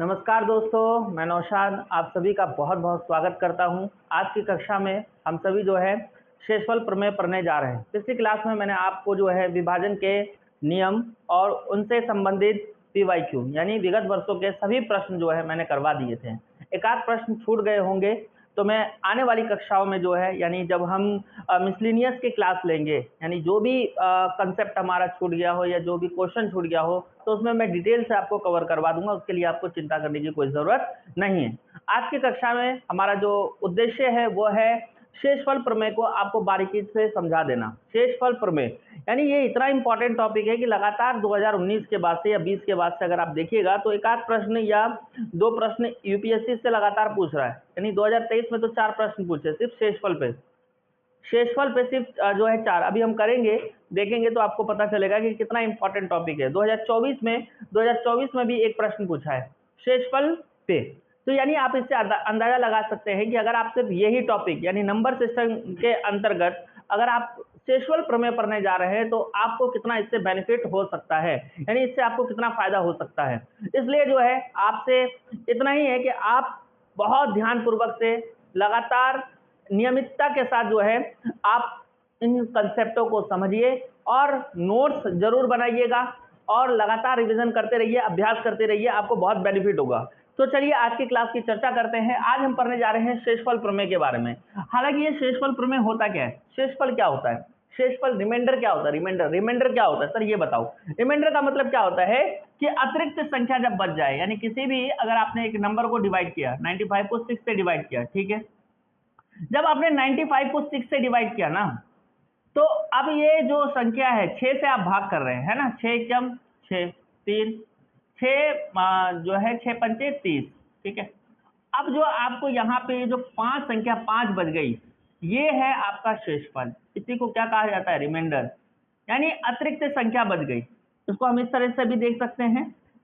नमस्कार दोस्तों, मैं नौशाद आप सभी का बहुत बहुत स्वागत करता हूं। आज की कक्षा में हम सभी जो है शेषफल प्रमेय पढ़ने जा रहे हैं। पिछली क्लास में मैंने आपको जो है विभाजन के नियम और उनसे संबंधित पीवाईक्यू यानी विगत वर्षों के सभी प्रश्न जो है मैंने करवा दिए थे। एक आध प्रश्न छूट गए होंगे तो मैं आने वाली कक्षाओं में जो है यानी जब हम मिसलिनियस की क्लास लेंगे यानी जो भी कंसेप्ट हमारा छूट गया हो या जो भी क्वेश्चन छूट गया हो तो उसमें मैं डिटेल से आपको कवर करवा दूंगा। उसके लिए आपको चिंता करने की कोई ज़रूरत नहीं है। आज की कक्षा में हमारा जो उद्देश्य है वो है शेषफल प्रमेय को आपको बारीकी से समझा देना। शेषफल प्रमेय यानी ये इतना इंपॉर्टेंट टॉपिक है कि लगातार 2019 के बाद से या 20 के बाद से अगर आप देखिएगा तो एक आध प्रश्न या दो प्रश्न यूपीएससी से लगातार पूछ रहा है। यानी 2023 में तो 4 प्रश्न पूछे सिर्फ शेषफल पे। शेषफल पे सिर्फ जो है 4 अभी हम करेंगे, देखेंगे तो आपको पता चलेगा कि कितना इंपॉर्टेंट टॉपिक है। 2024 में भी एक प्रश्न पूछा है शेषफल पे। तो यानी आप इससे अंदाजा लगा सकते हैं कि अगर आप सिर्फ यही टॉपिक यानी नंबर सिस्टम के अंतर्गत अगर आप शेषफल प्रमेय पढ़ने जा रहे हैं तो आपको कितना इससे बेनिफिट हो सकता है, यानी इससे आपको कितना फायदा हो सकता है। इसलिए जो है आपसे इतना ही है कि आप बहुत ध्यानपूर्वक से लगातार नियमितता के साथ जो है आप इन कंसेप्टों को समझिए और नोट्स जरूर बनाइएगा और लगातार रिवीजन करते रहिए, अभ्यास करते रहिए, आपको बहुत बेनिफिट होगा। तो चलिए आज की क्लास की चर्चा करते हैं। आज हम पढ़ने जा रहे हैं शेषफल प्रमेय के बारे में। हालांकि ये शेषफल प्रमेय होता क्या है, शेषफल क्या होता है, शेषफल रिमाइंडर क्या होता है, रिमाइंडर क्या होता है सर ये बताओ। रिमाइंडर का मतलब क्या होता है कि अतिरिक्त संख्या जब बच जाए, यानी किसी भी अगर आपने एक नंबर को डिवाइड किया 95 को 6 से डिवाइड किया, ठीक है, जब आपने 95 को 6 से डिवाइड किया ना तो अब ये जो संख्या है 6 से आप भाग कर रहे हैं, है ना, 6 कम 6 3 6 जो है 6 पंचे 30, ठीक है। अब जो आपको यहाँ पे जो 5 संख्या 5 बच गई, ये है आपका शेषफल। इसी को क्या कहा जाता है, रिमाइंडर, यानी अतिरिक्त संख्या बच गई। इसको हम इस तरह से भी देख सकते हैं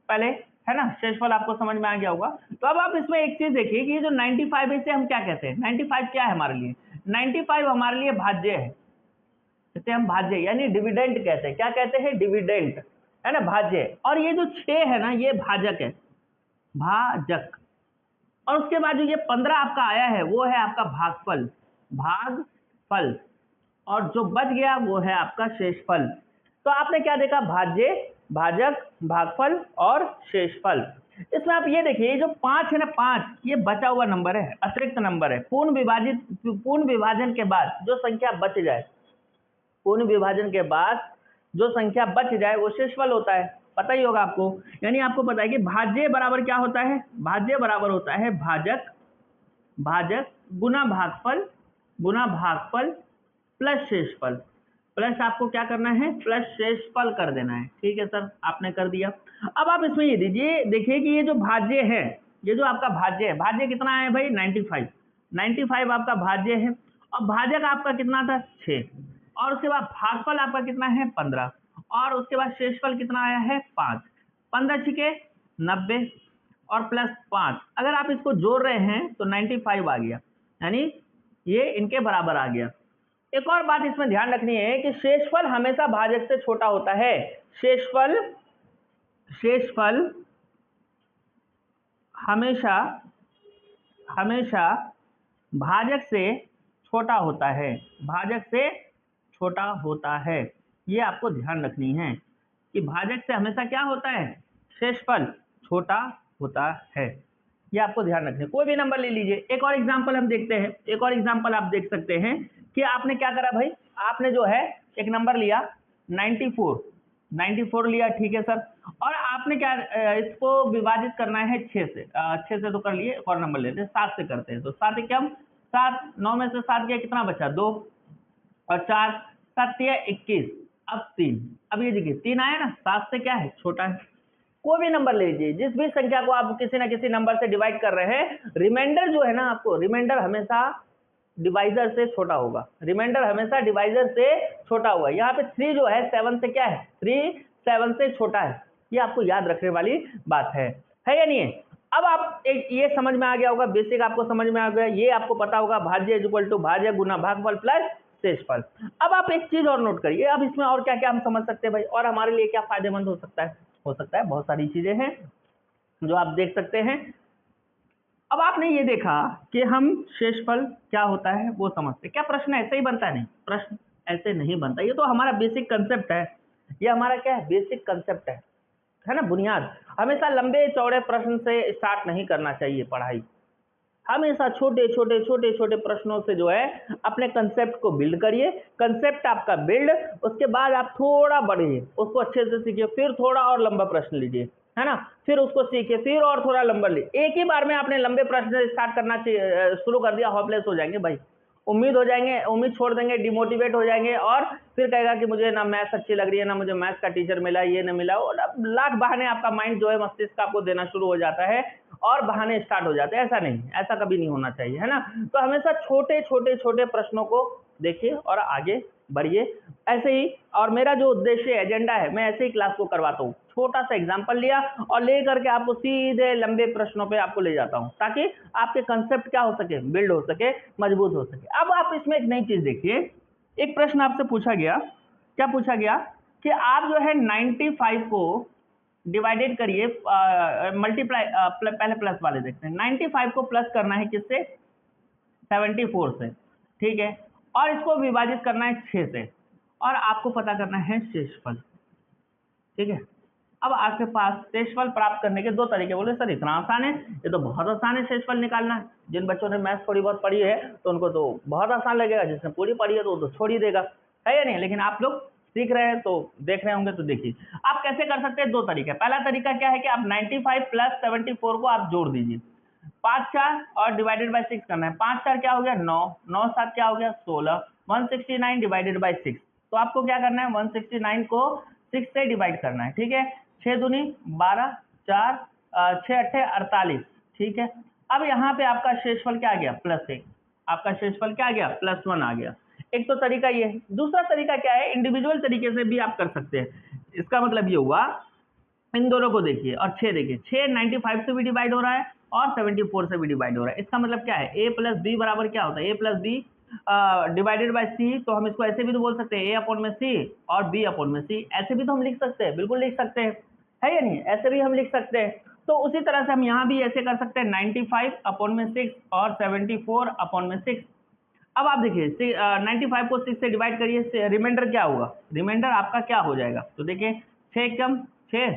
पहले, है ना। शेषफल आपको समझ में आ गया होगा। तो अब आप इसमें एक चीज देखिए कि ये जो 95 है इसे हम क्या कहते हैं, 95 क्या है हमारे लिए, 95 हमारे लिए भाज्य है। इसे हम भाज्य यानी डिविडेंड कहते हैं। क्या कहते हैं, डिविडेंड, है ना, भाज्य। और ये जो 6 है ना ये भाजक है, भाजक। और उसके बाद जो ये 15 आपका आया है वो है आपका भागफल, भागफल। और जो बच गया वो है आपका शेषफल। तो आपने क्या देखा, भाज्य, भाजक, भागफल और शेषफल। इसमें आप ये देखिए जो 5 है ना, 5 ये बचा हुआ नंबर है, अतिरिक्त नंबर है। पूर्ण विभाजन के बाद जो संख्या बच जाए, पूर्ण विभाजन के बाद जो संख्या बच जाए वो शेषफल होता है। पता ही होगा आपको। यानी आपको पता है कि भाज्य बराबर क्या होता है, भाज्य बराबर होता है भाजक, भाजक गुना भागफल प्लस शेषफल। प्लस आपको क्या करना है, प्लस शेषफल कर देना है, ठीक है सर, आपने कर दिया। अब आप इसमें ये दीजिए, देखिए कि ये जो भाज्य है, ये जो आपका भाज्य है, भाज्य कितना है भाई 95 आपका भाज्य है। और भाजक आपका कितना था 6, और उसके बाद भागफल आपका कितना है 15, और उसके बाद शेषफल कितना आया है 5। 15 छिके 90 और प्लस 5, अगर आप इसको जोड़ रहे हैं तो 95 आ गया, यानी ये इनके बराबर आ गया। एक और बात इसमें ध्यान रखनी है कि शेषफल हमेशा भाजक से छोटा होता है। शेषफल हमेशा भाजक से छोटा होता है, भाजक से छोटा होता है। ये आपको ध्यान रखनी है कि भाजक से हमेशा क्या होता है, शेषफल छोटा होता है। ये आपको ध्यान रखना है। कोई भी नंबर ले लीजिए। एक और एग्जांपल हम देखते हैं। एक और एग्जांपल आप देख सकते हैं कि आपने क्या करा भाई, आपने जो है एक नंबर लिया 94 लिया, ठीक है सर। और आपने क्या इसको विभाजित करना है 6 से, 6 से तो कर लिए, एक और नंबर लेते हैं 7 से करते हैं। तो 7 कम 7, 9 में से 7 गया, कितना बचा 2 और 4, 7 21, अब 3। अब ये देखिए 3 आया ना, 7 से क्या है छोटा है। कोई भी नंबर ले लीजिए, जिस भी संख्या को आप किसी ना किसी नंबर से डिवाइड कर रहे हैं, रिमाइंडर जो है ना, आपको रिमाइंडर हमेशा डिवाइजर से छोटा होगा, रिमाइंडर हमेशा डिवाइजर से छोटा होगा। यहाँ पे 3 जो है 7 से क्या है, 3 7 से छोटा है। ये आपको याद रखने वाली बात है या नहीं है। अब आप एक ये समझ में आ गया होगा, बेसिक आपको समझ में आ गया, ये आपको पता होगा भाज्य इक्वल टू भाज्य गुना भागफल प्लस शेषफल। अब आप एक चीज और नोट करिए, अब इसमें और क्या क्या हम समझ सकते हैं भाई, और हमारे लिए क्या फायदेमंद हो सकता है बहुत सारी चीजें हैं। जो आप देख सकते हैं। अब आपने ये देखा कि हम शेषफल क्या होता है वो समझते। क्या प्रश्न ऐसे ही बनता है? नहीं, प्रश्न ऐसे नहीं बनता। ये तो हमारा बेसिक कंसेप्ट है, ये हमारा क्या है, बेसिक कंसेप्ट है ना, बुनियाद। हमेशा लंबे चौड़े प्रश्न से स्टार्ट नहीं करना चाहिए पढ़ाई, हमेशा छोटे छोटे छोटे छोटे प्रश्नों से जो है अपने कंसेप्ट को बिल्ड करिए। कंसेप्ट आपका बिल्ड, उसके बाद आप थोड़ा बढ़िए, उसको अच्छे से सीखिए, फिर थोड़ा और लंबा प्रश्न लीजिए, है ना, फिर उसको सीखिए, फिर और थोड़ा लंबा लीजिए। एक ही बार में आपने लंबे प्रश्न स्टार्ट करना चाहिए, शुरू कर दिया, होपलेस हो जाएंगे भाई, उम्मीद हो जाएंगे, उम्मीद छोड़ देंगे, डिमोटिवेट हो जाएंगे, और फिर कहेगा कि मुझे ना मैथ्स अच्छी लग रही है, ना मुझे मैथ्स का टीचर मिला, ये ना मिला, और अब लाख बहाने आपका माइंड जो है, मस्तिष्क आपको देना शुरू हो जाता है और बहाने स्टार्ट हो जाते हैं। ऐसा नहीं, ऐसा कभी नहीं होना चाहिए, है ना। तो हमेशा छोटे छोटे छोटे प्रश्नों को देखिए और आगे बढ़िए, ऐसे ही। और मेरा जो उद्देश्य एजेंडा है, मैं ऐसे ही क्लास को करवाता हूँ, छोटा सा एग्जांपल लिया और ले करके आपको सीधे लंबे प्रश्नों पे आपको ले जाता हूँ, ताकि आपके कंसेप्ट क्या हो सके, बिल्ड हो सके, मजबूत हो सके। अब आप इसमें एक नई चीज देखिए, एक प्रश्न आपसे पूछा गया, क्या पूछा गया कि आप जो है 95 को डिवाइडेड करिए, मल्टीप्लाई, पहले प्लस वाले देखते हैं। 95 को प्लस करना है किससे? 74 से, ठीक है, और इसको विभाजित करना है 6 से, और आपको पता करना है शेषफल, ठीक है। अब आपके पास शेषफल प्राप्त करने के दो तरीके। बोले सर इतना आसान है? ये तो बहुत आसान है शेषफल निकालना। जिन बच्चों ने मैथ्स थोड़ी बहुत पढ़ी है तो उनको तो बहुत आसान लगेगा, जिसने पूरी पढ़ी है तो वो तो छोड़ ही देगा, है या नहीं। लेकिन आप लोग सीख रहे हैं तो देख रहे होंगे, तो देखिए आप कैसे कर सकते हैं। दो तरीके। पहला तरीका क्या है कि आप 95 प्लस 74 को आप जोड़ दीजिए, 5 4 और डिवाइडेड बाय 6 करना है। 5 4 क्या हो गया? 9, 9 7 क्या हो गया? 16, 169 डिवाइडेड बाय 6। तो आपको क्या करना है? 169 को 6 से डिवाइड करना है, ठीक है। 6 दूनी 12, 4 6 अट्ठे 48, ठीक है। अब यहाँ पे आपका शेषफल क्या आ गया? +1। आपका शेषफल क्या आ गया? +1 आ गया। एक तो तरीका ये है। दूसरा तरीका क्या है? इंडिविजुअल तरीके से भी आप कर सकते हैं। इसका मतलब ये हुआ, इन दोनों को देखिए और 6 देखिए, 6 95 से भी डिवाइड हो रहा है और 74 से भी डिवाइड हो रहा है। इसका मतलब क्या है? a प्लस बी बराबर क्या होता है? a plus B divided by C. तो हम इसको ऐसे भी तो बोल सकते हैं, a अपॉन में सी और b अपॉन में सी। ऐसे भी तो हम लिख सकते हैं, बिल्कुल लिख सकते हैं, है या नहीं? ऐसे भी हम लिख सकते हैं। तो उसी तरह से हम यहाँ भी ऐसे कर सकते हैं, 95 अपॉन में 6 और 74 अपॉन में 6। अब आप देखिए 95 को 6 से डिवाइड करिए, रिमाइंडर क्या होगा? रिमाइंडर आपका क्या हो जाएगा? तो देखिए 6 कम 6,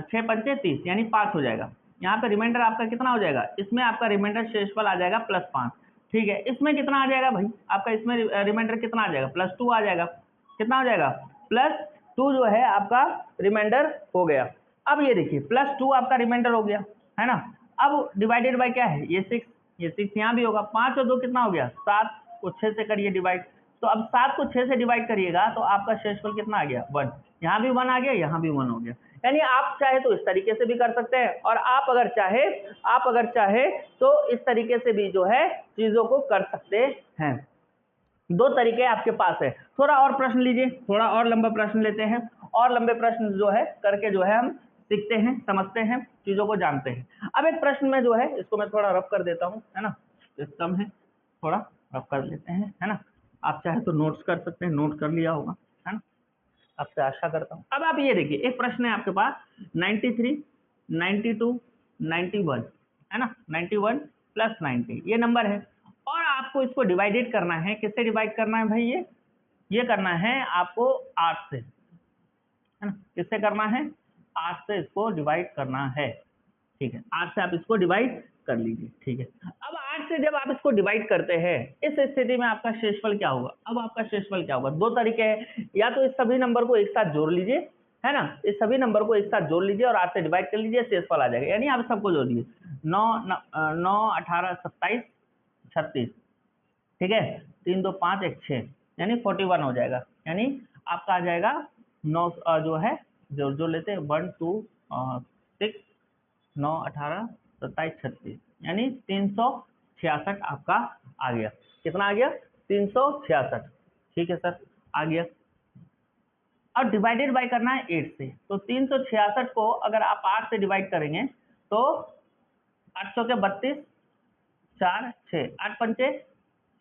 6 पंचे 30, यानी 5 हो जाएगा। यहाँ पे रिमाइंडर आपका कितना हो जाएगा? इसमें आपका रिमाइंडर शेषफल आ जाएगा +5, ठीक है। इसमें कितना आ जाएगा भाई? आपका इसमें रिमाइंडर कितना आ जाएगा? +2 आ जाएगा। कितना हो जाएगा? +2 जो है आपका रिमाइंडर हो गया। अब ये देखिए +2 आपका रिमाइंडर हो गया, है ना। अब डिवाइडेड बाय क्या है? ये 6, ये 6 यहाँ भी होगा। 5 और 2 कितना हो गया? 7 को 6 से करिए डिवाइड। तो अब 7 को 6 से डिवाइड करिएगा तो आपका शेषफल कितना आ गया? 1। यहाँ भी 1 आ गया, यहाँ भी 1 हो गया। यानी आप चाहे तो इस तरीके से भी कर सकते हैं, और आप अगर चाहे तो इस तरीके से भी जो है चीजों को कर सकते हैं। दो तरीके आपके पास है। थोड़ा और प्रश्न लीजिए, थोड़ा और लंबा प्रश्न लेते हैं, और लंबे प्रश्न जो है करके जो है हम सीखते हैं, समझते हैं, चीजों को जानते हैं। अब एक प्रश्न में जो है इसको मैं थोड़ा रफ कर देता हूँ, है ना, कम है, थोड़ा रफ कर लेते हैं, है ना। आप चाहे तो नोट्स कर सकते हैं, नोट कर लिया होगा, है ना, आपसे आशा करता हूँ। अब आप ये देखिए, एक प्रश्न है आपके पास 93, 92, 91, है ना, 91 प्लस 90 ये नंबर है, और आपको इसको डिवाइडेड करना है। किससे डिवाइड करना है भाई? ये करना है आपको 8 से, है ना। किससे करना है? 8 से इसको डिवाइड करना है, ठीक है। 8 से आप इसको डिवाइड कर लीजिए, ठीक है। अब 8 से जब आप इसको डिवाइड करते हैं, इस स्थिति में आपका शेषफल क्या होगा? अब आपका शेषफल क्या होगा? दो तरीके हैं, या तो इस सभी नंबर को एक साथ जोड़ लीजिए, है ना, इस सभी नंबर को एक साथ जोड़ लीजिए और 8 से डिवाइड कर लीजिए, शेषफल आ जाएगा। यानी आप सबको जोड़िए, 9 9 18 27 36, ठीक है, 3 2 5 1 6, यानी 41 हो जाएगा। यानी आपका आ जाएगा 9 जो है, जो लेते हैं 1 2 6 9 18 27 36, यानी 366 आपका आ गया। कितना आ गया? 366, ठीक है सर, आ गया। अब डिवाइडेड बाय करना है 8 से, तो 366 को अगर आप 8 से डिवाइड करेंगे तो 8 सौ के 32, 4 6, 8 पंचे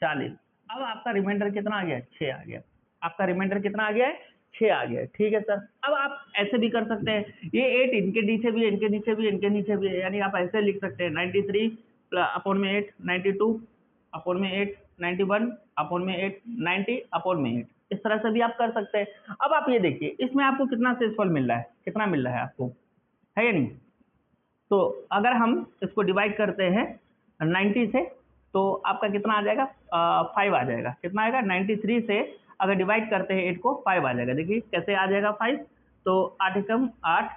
40। अब आपका रिमाइंडर कितना आ गया? 6 आ गया। आपका रिमाइंडर कितना आ गया है? 6 आ गया। ठीक है सर। अब आप ऐसे भी कर सकते हैं, ये 8 इनके नीचे भी है, इनके नीचे भी, इनके नीचे भी है, यानी आप ऐसे लिख सकते हैं 93 अपॉन में 8, 92 अपॉन में 8, 91 अपॉन में 8, 90 अपॉन में 8। इस तरह से भी आप कर सकते हैं। अब आप ये देखिए इसमें आपको कितना शेषफल मिल रहा है, कितना मिल रहा है आपको, है या नहीं? तो अगर हम इसको डिवाइड करते हैं 90 से तो आपका कितना आ जाएगा, 5 आ जाएगा। कितना आएगा, 93 से अगर डिवाइड करते हैं 8 को, 5 आ जाएगा। देखिए कैसे आ जाएगा 5, तो 8 एकम 8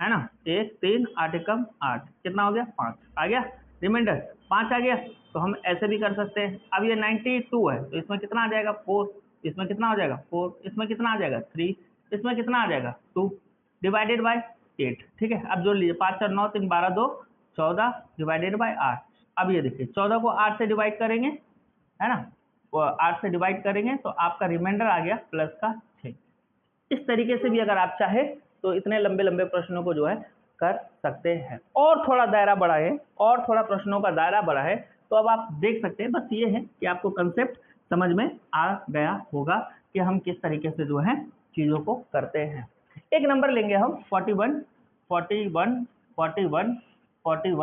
है ना, 1 3 8 एकम 8 कितना हो गया, 5 आ गया, रिमाइंडर 5 आ गया। तो हम ऐसे भी कर सकते हैं। अब ये 92 है तो इसमें कितना आ जाएगा 4, इसमें कितना हो जाएगा 4, इसमें कितना आ जाएगा 3, इसमें कितना आ जाएगा 2 डिवाइडेड बाय 8। ठीक है, अब जोड़ लीजिए 5 4 9 3 12 2 14 डिवाइडेड बाय 8। अब ये देखिए 14 को 8 से डिवाइड करेंगे, है ना, वो 8 से डिवाइड करेंगे तो आपका रिमाइंडर आ गया प्लस का 6। इस तरीके से भी अगर आप चाहे तो इतने लंबे लंबे प्रश्नों को जो है कर सकते हैं। और थोड़ा दायरा बड़ा है, और थोड़ा प्रश्नों का दायरा बड़ा है, तो अब आप देख सकते हैं। बस ये है कि आपको कंसेप्ट समझ में आ गया होगा कि हम किस तरीके से जो है चीज़ों को करते हैं। एक नंबर लेंगे हम 41 41 41 41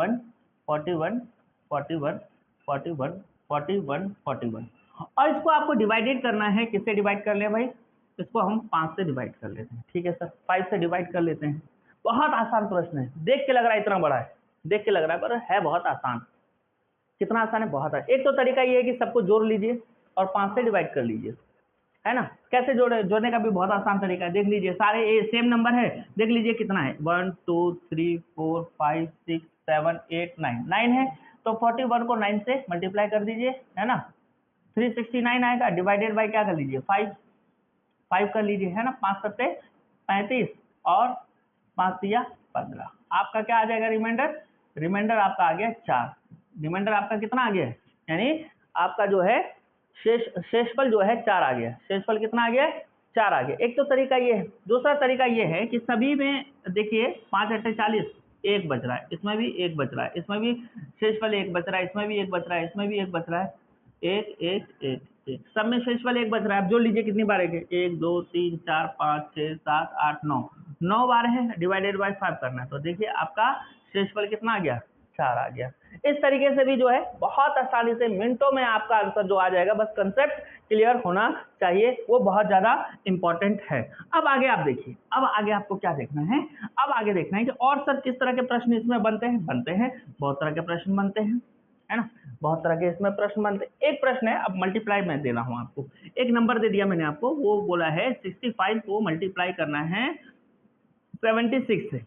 41 41 41 41 41, और इसको आपको डिवाइडेड करना है। किससे डिवाइड कर लें भाई, इसको हम 5 से डिवाइड कर लेते हैं। ठीक है सर, 5 से डिवाइड कर लेते हैं। बहुत आसान प्रश्न है, देख के लग रहा है इतना बड़ा है, देख के लग रहा है, पर है बहुत आसान। कितना आसान है, बहुत आसान। एक तो तरीका ये है कि सबको जोड़ लीजिए और 5 से डिवाइड कर लीजिए, है ना। कैसे जोड़ने का भी बहुत आसान तरीका है, देख लीजिए सारे ए सेम नंबर है, देख लीजिए कितना है 1 2 3 4 5 6 7 8 9 9 है, तो 41 को 9 से मल्टीप्लाई कर दीजिए, है ना, 369 आएगा। डिवाइडेड बाय क्या कर लीजिए 5 कर लीजिए, है ना, 5 सत्ते 35 और 5 दिया 15। आपका क्या आ जाएगा रिमाइंडर, रिमाइंडर आपका आ गया 4। रिमाइंडर आपका कितना आ गया है, यानी आपका जो है शेषफल जो है 4 आ गया। शेषफल कितना आ गया, 4 आ गया। एक तो तरीका ये है। दूसरा तरीका ये है कि सभी में देखिए 5 8 40, 1 बच रहा है, इसमें भी 1 बच रहा है, इसमें भी शेषफल 1 बच रहा है, इसमें भी 1 बच रहा है, इसमें भी 1 बच रहा है, 1 1 1 1, सब में शेषफल 1 बच रहा है। अब जोड़ लीजिए कितनी बार है, 1 2 3 4 5 6 7 8 9, 9 बार है। डिवाइडेड बाय 5 करना है, तो देखिए आपका शेषफल कितना आ गया, 4 आ गया। इस तरीके से भी जो है बहुत आसानी से मिनटों में आपका आंसर जो आ जाएगा, बस कंसेप्ट क्लियर होना चाहिए, वो बहुत ज्यादा इंपॉर्टेंट है। अब आगे आप देखिए, अब आगे आपको क्या देखना है, अब आगे देखना है कि और सर किस तरह के प्रश्न इसमें बनते हैं बहुत तरह के प्रश्न बनते हैं, है ना, बहुत तरह के इसमें प्रश्न बनते हैं। एक प्रश्न है, अब मल्टीप्लाई में दे रहा हूं आपको, एक नंबर दे दिया मैंने आपको, वो बोला है 65 को मल्टीप्लाई करना है 76 से।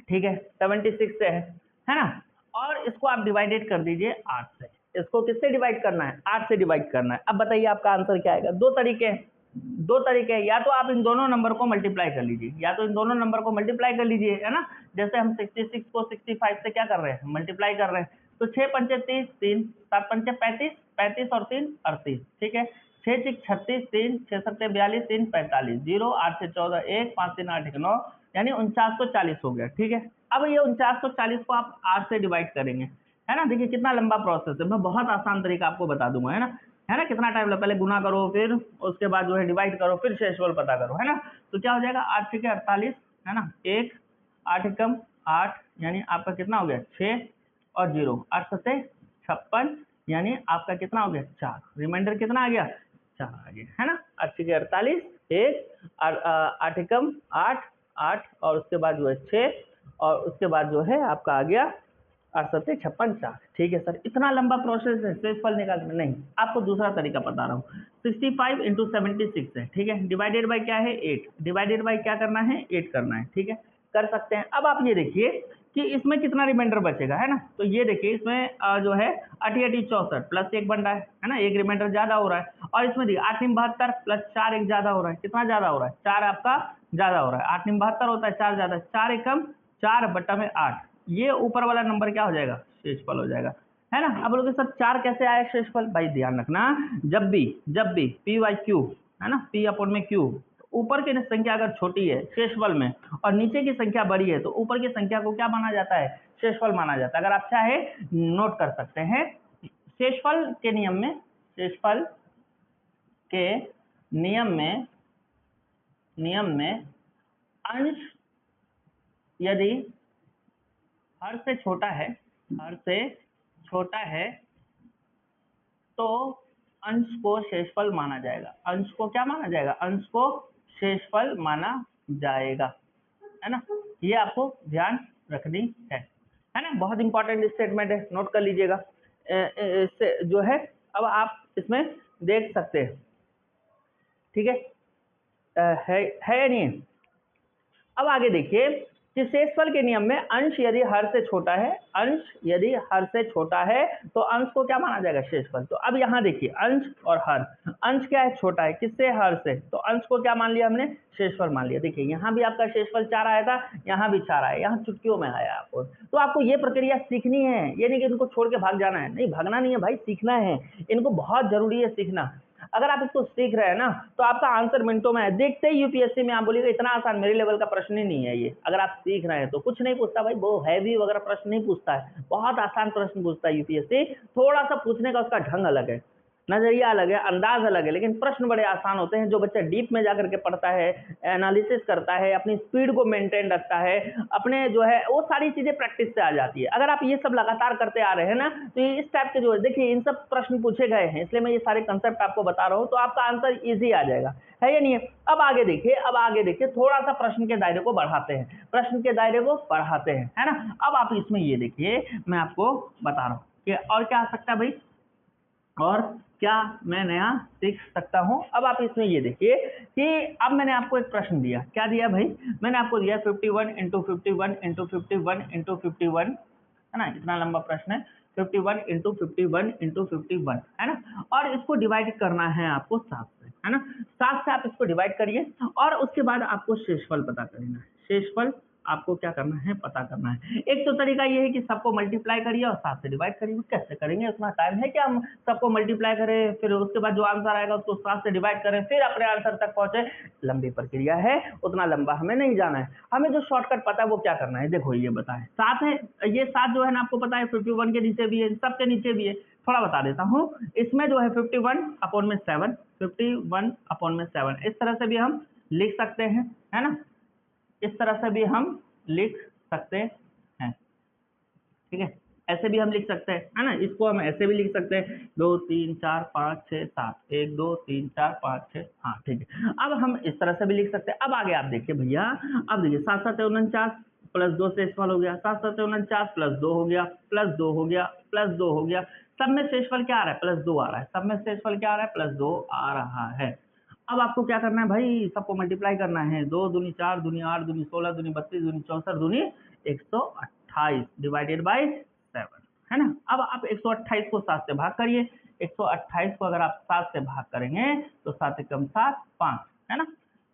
ठीक है, 76 से है ना, और इसको आप डिवाइडेड कर दीजिए 8 से। इसको किससे डिवाइड करना है, 8 से डिवाइड करना है। अब बताइए आपका आंसर क्या आएगा। दो तरीके हैं, या तो आप इन दोनों नंबर को मल्टीप्लाई कर लीजिए, या तो इन दोनों नंबर को मल्टीप्लाई कर लीजिए, है ना। जैसे हम 66 को 65 से क्या कर रहे हैं, मल्टीप्लाई कर रहे हैं, तो 6 पंचे 30, 3 7 पंचे 35, 35 और 3 38। ठीक है, 6 6 36, 3 6 7 42, 3 45, 0 8 से 14 1 5 3 8 1 9, यानी 4940 हो गया। ठीक है, अब ये 4940 को आप 8 से डिवाइड करेंगे, है ना। देखिए कितना लंबा प्रोसेस है, मैं बहुत आसान तरीका आपको बता दूंगा, है ना, कितना टाइम लगता है, पहले गुना करो, फिर उसके बाद जो है डिवाइड करो, फिर शेषफल पता करो, है ना। तो क्या हो जाएगा 8 6 48, है ना, 1 8 एकम 8, यानी आपका कितना हो गया 6 और 0 8 7 56, यानी आपका कितना हो गया 4। रिमाइंडर कितना आ गया 4 आ गया, है ना। 8 6 48, 1 8 एकम 8 8 और उसके बाद जो है 6 और उसके बाद जो है आपका आ गया 8 7 56 4। ठीक है सर, इतना लंबा प्रोसेस है शेषफल निकालने में, नहीं, आपको दूसरा तरीका बता रहा हूँ। 65 इंटू 76 है, ठीक है, डिवाइडेड बाई क्या है 8, डिवाइडेड बाई क्या करना है 8 करना है। ठीक है, कर सकते हैं। अब आप ये देखिए कि इसमें कितना रिमाइंडर बचेगा, है ना। तो ये देखिए इसमें जो है 8 8 64 प्लस 1 बन रहा है ना, एक रिमाइंडर ज्यादा हो रहा है। और इसमें देखिए 8 72 प्लस 4 एक ज्यादा हो रहा है, कितना ज्यादा हो रहा है 4 आपका ज्यादा हो रहा है। 8 72 होता है 4 ज्यादा, 4 एकम 4 बटा में 8, ये ऊपर वाला नंबर क्या हो जाएगा शेषफल हो जाएगा, है ना। अब बोलोगे सर 4 कैसे आया शेषफल, भाई ध्यान रखना, जब भी पी बाई क्यू, है ना, पी अपॉन में क्यू, ऊपर की संख्या अगर छोटी है शेषफल में और नीचे की संख्या बड़ी है तो ऊपर की संख्या को क्या माना जाता है, शेषफल माना जाता है। अगर आप चाहे नोट कर सकते हैं, शेषफल के नियम में, शेषफल के नियम में नियम में अंश यदि हर से छोटा है, हर से छोटा है तो अंश को शेषफल माना जाएगा। अंश को क्या माना जाएगा? अंश को शेषफल माना जाएगा, है ना। ये आपको ध्यान रखनी है ना। बहुत इंपॉर्टेंट स्टेटमेंट है, नोट कर लीजिएगा। इससे जो है अब आप इसमें देख सकते हैं, ठीक है या नहीं। अब आगे देखिए कि शेषफल के नियम में अंश यदि हर से छोटा है, अंश यदि हर से छोटा है तो अंश को क्या माना जाएगा? शेषफल। तो अब यहाँ देखिए अंश और हर, अंश क्या है? छोटा है, किससे? हर से। तो अंश को क्या मान लिया हमने? शेषफल मान लिया। देखिए यहाँ भी आपका शेषफल 4 आया था, यहाँ भी 4 आया, यहाँ चुटकियों में आया आपको। तो आपको ये प्रक्रिया सीखनी है, ये नहीं कि इनको छोड़ के भाग जाना है, नहीं भागना नहीं है भाई, सीखना है। इनको बहुत जरूरी है सीखना। अगर आप इसको सीख रहे हैं ना तो आपका आंसर मिनटों में है। देखते ही यूपीएससी में आप बोलिएगा इतना आसान, मेरे लेवल का प्रश्न ही नहीं है ये। अगर आप सीख रहे हैं तो कुछ नहीं पूछता भाई, वो हैवी वगैरह प्रश्न नहीं पूछता है, बहुत आसान प्रश्न पूछता है यूपीएससी। थोड़ा सा पूछने का उसका ढंग अलग है, नजरिया अलग है, अंदाज अलग है, लेकिन प्रश्न बड़े आसान होते हैं। जो बच्चा डीप में जाकर के पढ़ता है, एनालिसिस करता है, अपनी स्पीड को मेंटेन रखता है, अपने जो है वो सारी चीजें प्रैक्टिस से आ जाती है। अगर आप ये सब लगातार करते आ रहे हैं ना तो इस टाइप के जो है, देखिए इन सब प्रश्न पूछे गए हैं, इसलिए मैं ये सारे कंसेप्ट आपको बता रहा हूँ, तो आपका आंसर ईजी आ जाएगा, है या नहीं है। अब आगे देखिए, थोड़ा सा प्रश्न के दायरे को बढ़ाते हैं, प्रश्न के दायरे को बढ़ाते हैं, है ना। अब आप इसमें ये देखिए, मैं आपको बता रहा हूँ कि और क्या आ सकता है भाई, और क्या मैं नया सीख सकता हूं। अब आप इसमें ये देखिए कि अब मैंने आपको एक प्रश्न दिया, क्या दिया भाई? मैंने आपको दिया 51 इंटू 51 इंटू 51 इंटू 51, है ना, इतना लंबा प्रश्न है। 51 इंटू 51 इंटू 51, है ना, और इसको डिवाइड करना है आपको 7 से, है ना। 7 से आप इसको डिवाइड करिए और उसके बाद आपको शेषफल पता करना है। शेषफल आपको क्या करना है? पता करना है। एक तो तरीका ये है कि सबको मल्टीप्लाई करिए और 7 से डिवाइड करिए। कैसे करेंगे? उतना टाइम है क्या हम सबको मल्टीप्लाई करें, फिर उसके बाद जो आंसर आएगा उसको 7 से डिवाइड करें, फिर अपने आंसर तक पहुंचे? लंबी प्रक्रिया है, उतना लंबा हमें नहीं जाना है। हमें जो शॉर्टकट पता है वो क्या करना है, देखो ये बताएं। 7 है, ये 7 जो है ना आपको पता है 51 के नीचे भी है, सबके नीचे भी है। थोड़ा बता देता हूँ, इसमें जो है 51/7, 51/7 इस तरह से भी हम लिख सकते हैं, है ना, इस तरह से भी हम लिख सकते हैं, ठीक है, ऐसे भी हम लिख सकते हैं, है ना। इसको हम ऐसे भी लिख सकते हैं 2 3 4 5 6 7, 1 2 3 4 5 6, हाँ ठीक है। अब हम इस तरह से भी लिख सकते हैं। अब आगे आप देखिए भैया, अब देखिए 7 7 49 प्लस 2 शेषफल हो गया, 7 7 49 प्लस 2 हो गया, प्लस 2 हो गया, प्लस 2 हो गया, सब में शेषफल क्या आ रहा है? प्लस 2 आ रहा है, सब में शेषफल क्या आ रहा है? प्लस 2 आ रहा है। अब आपको क्या करना है भाई? सबको मल्टीप्लाई करना है। 2 दूनी 4 दूनी 8 दूनी 16 दूनी 32 दूनी 64 दूनी 128 डिवाइडेड बाई 7, है ना। अब आप 128 को 7 से भाग करिए। 128 को अगर आप 7 से भाग करेंगे तो 7 एकम 7 5, है ना,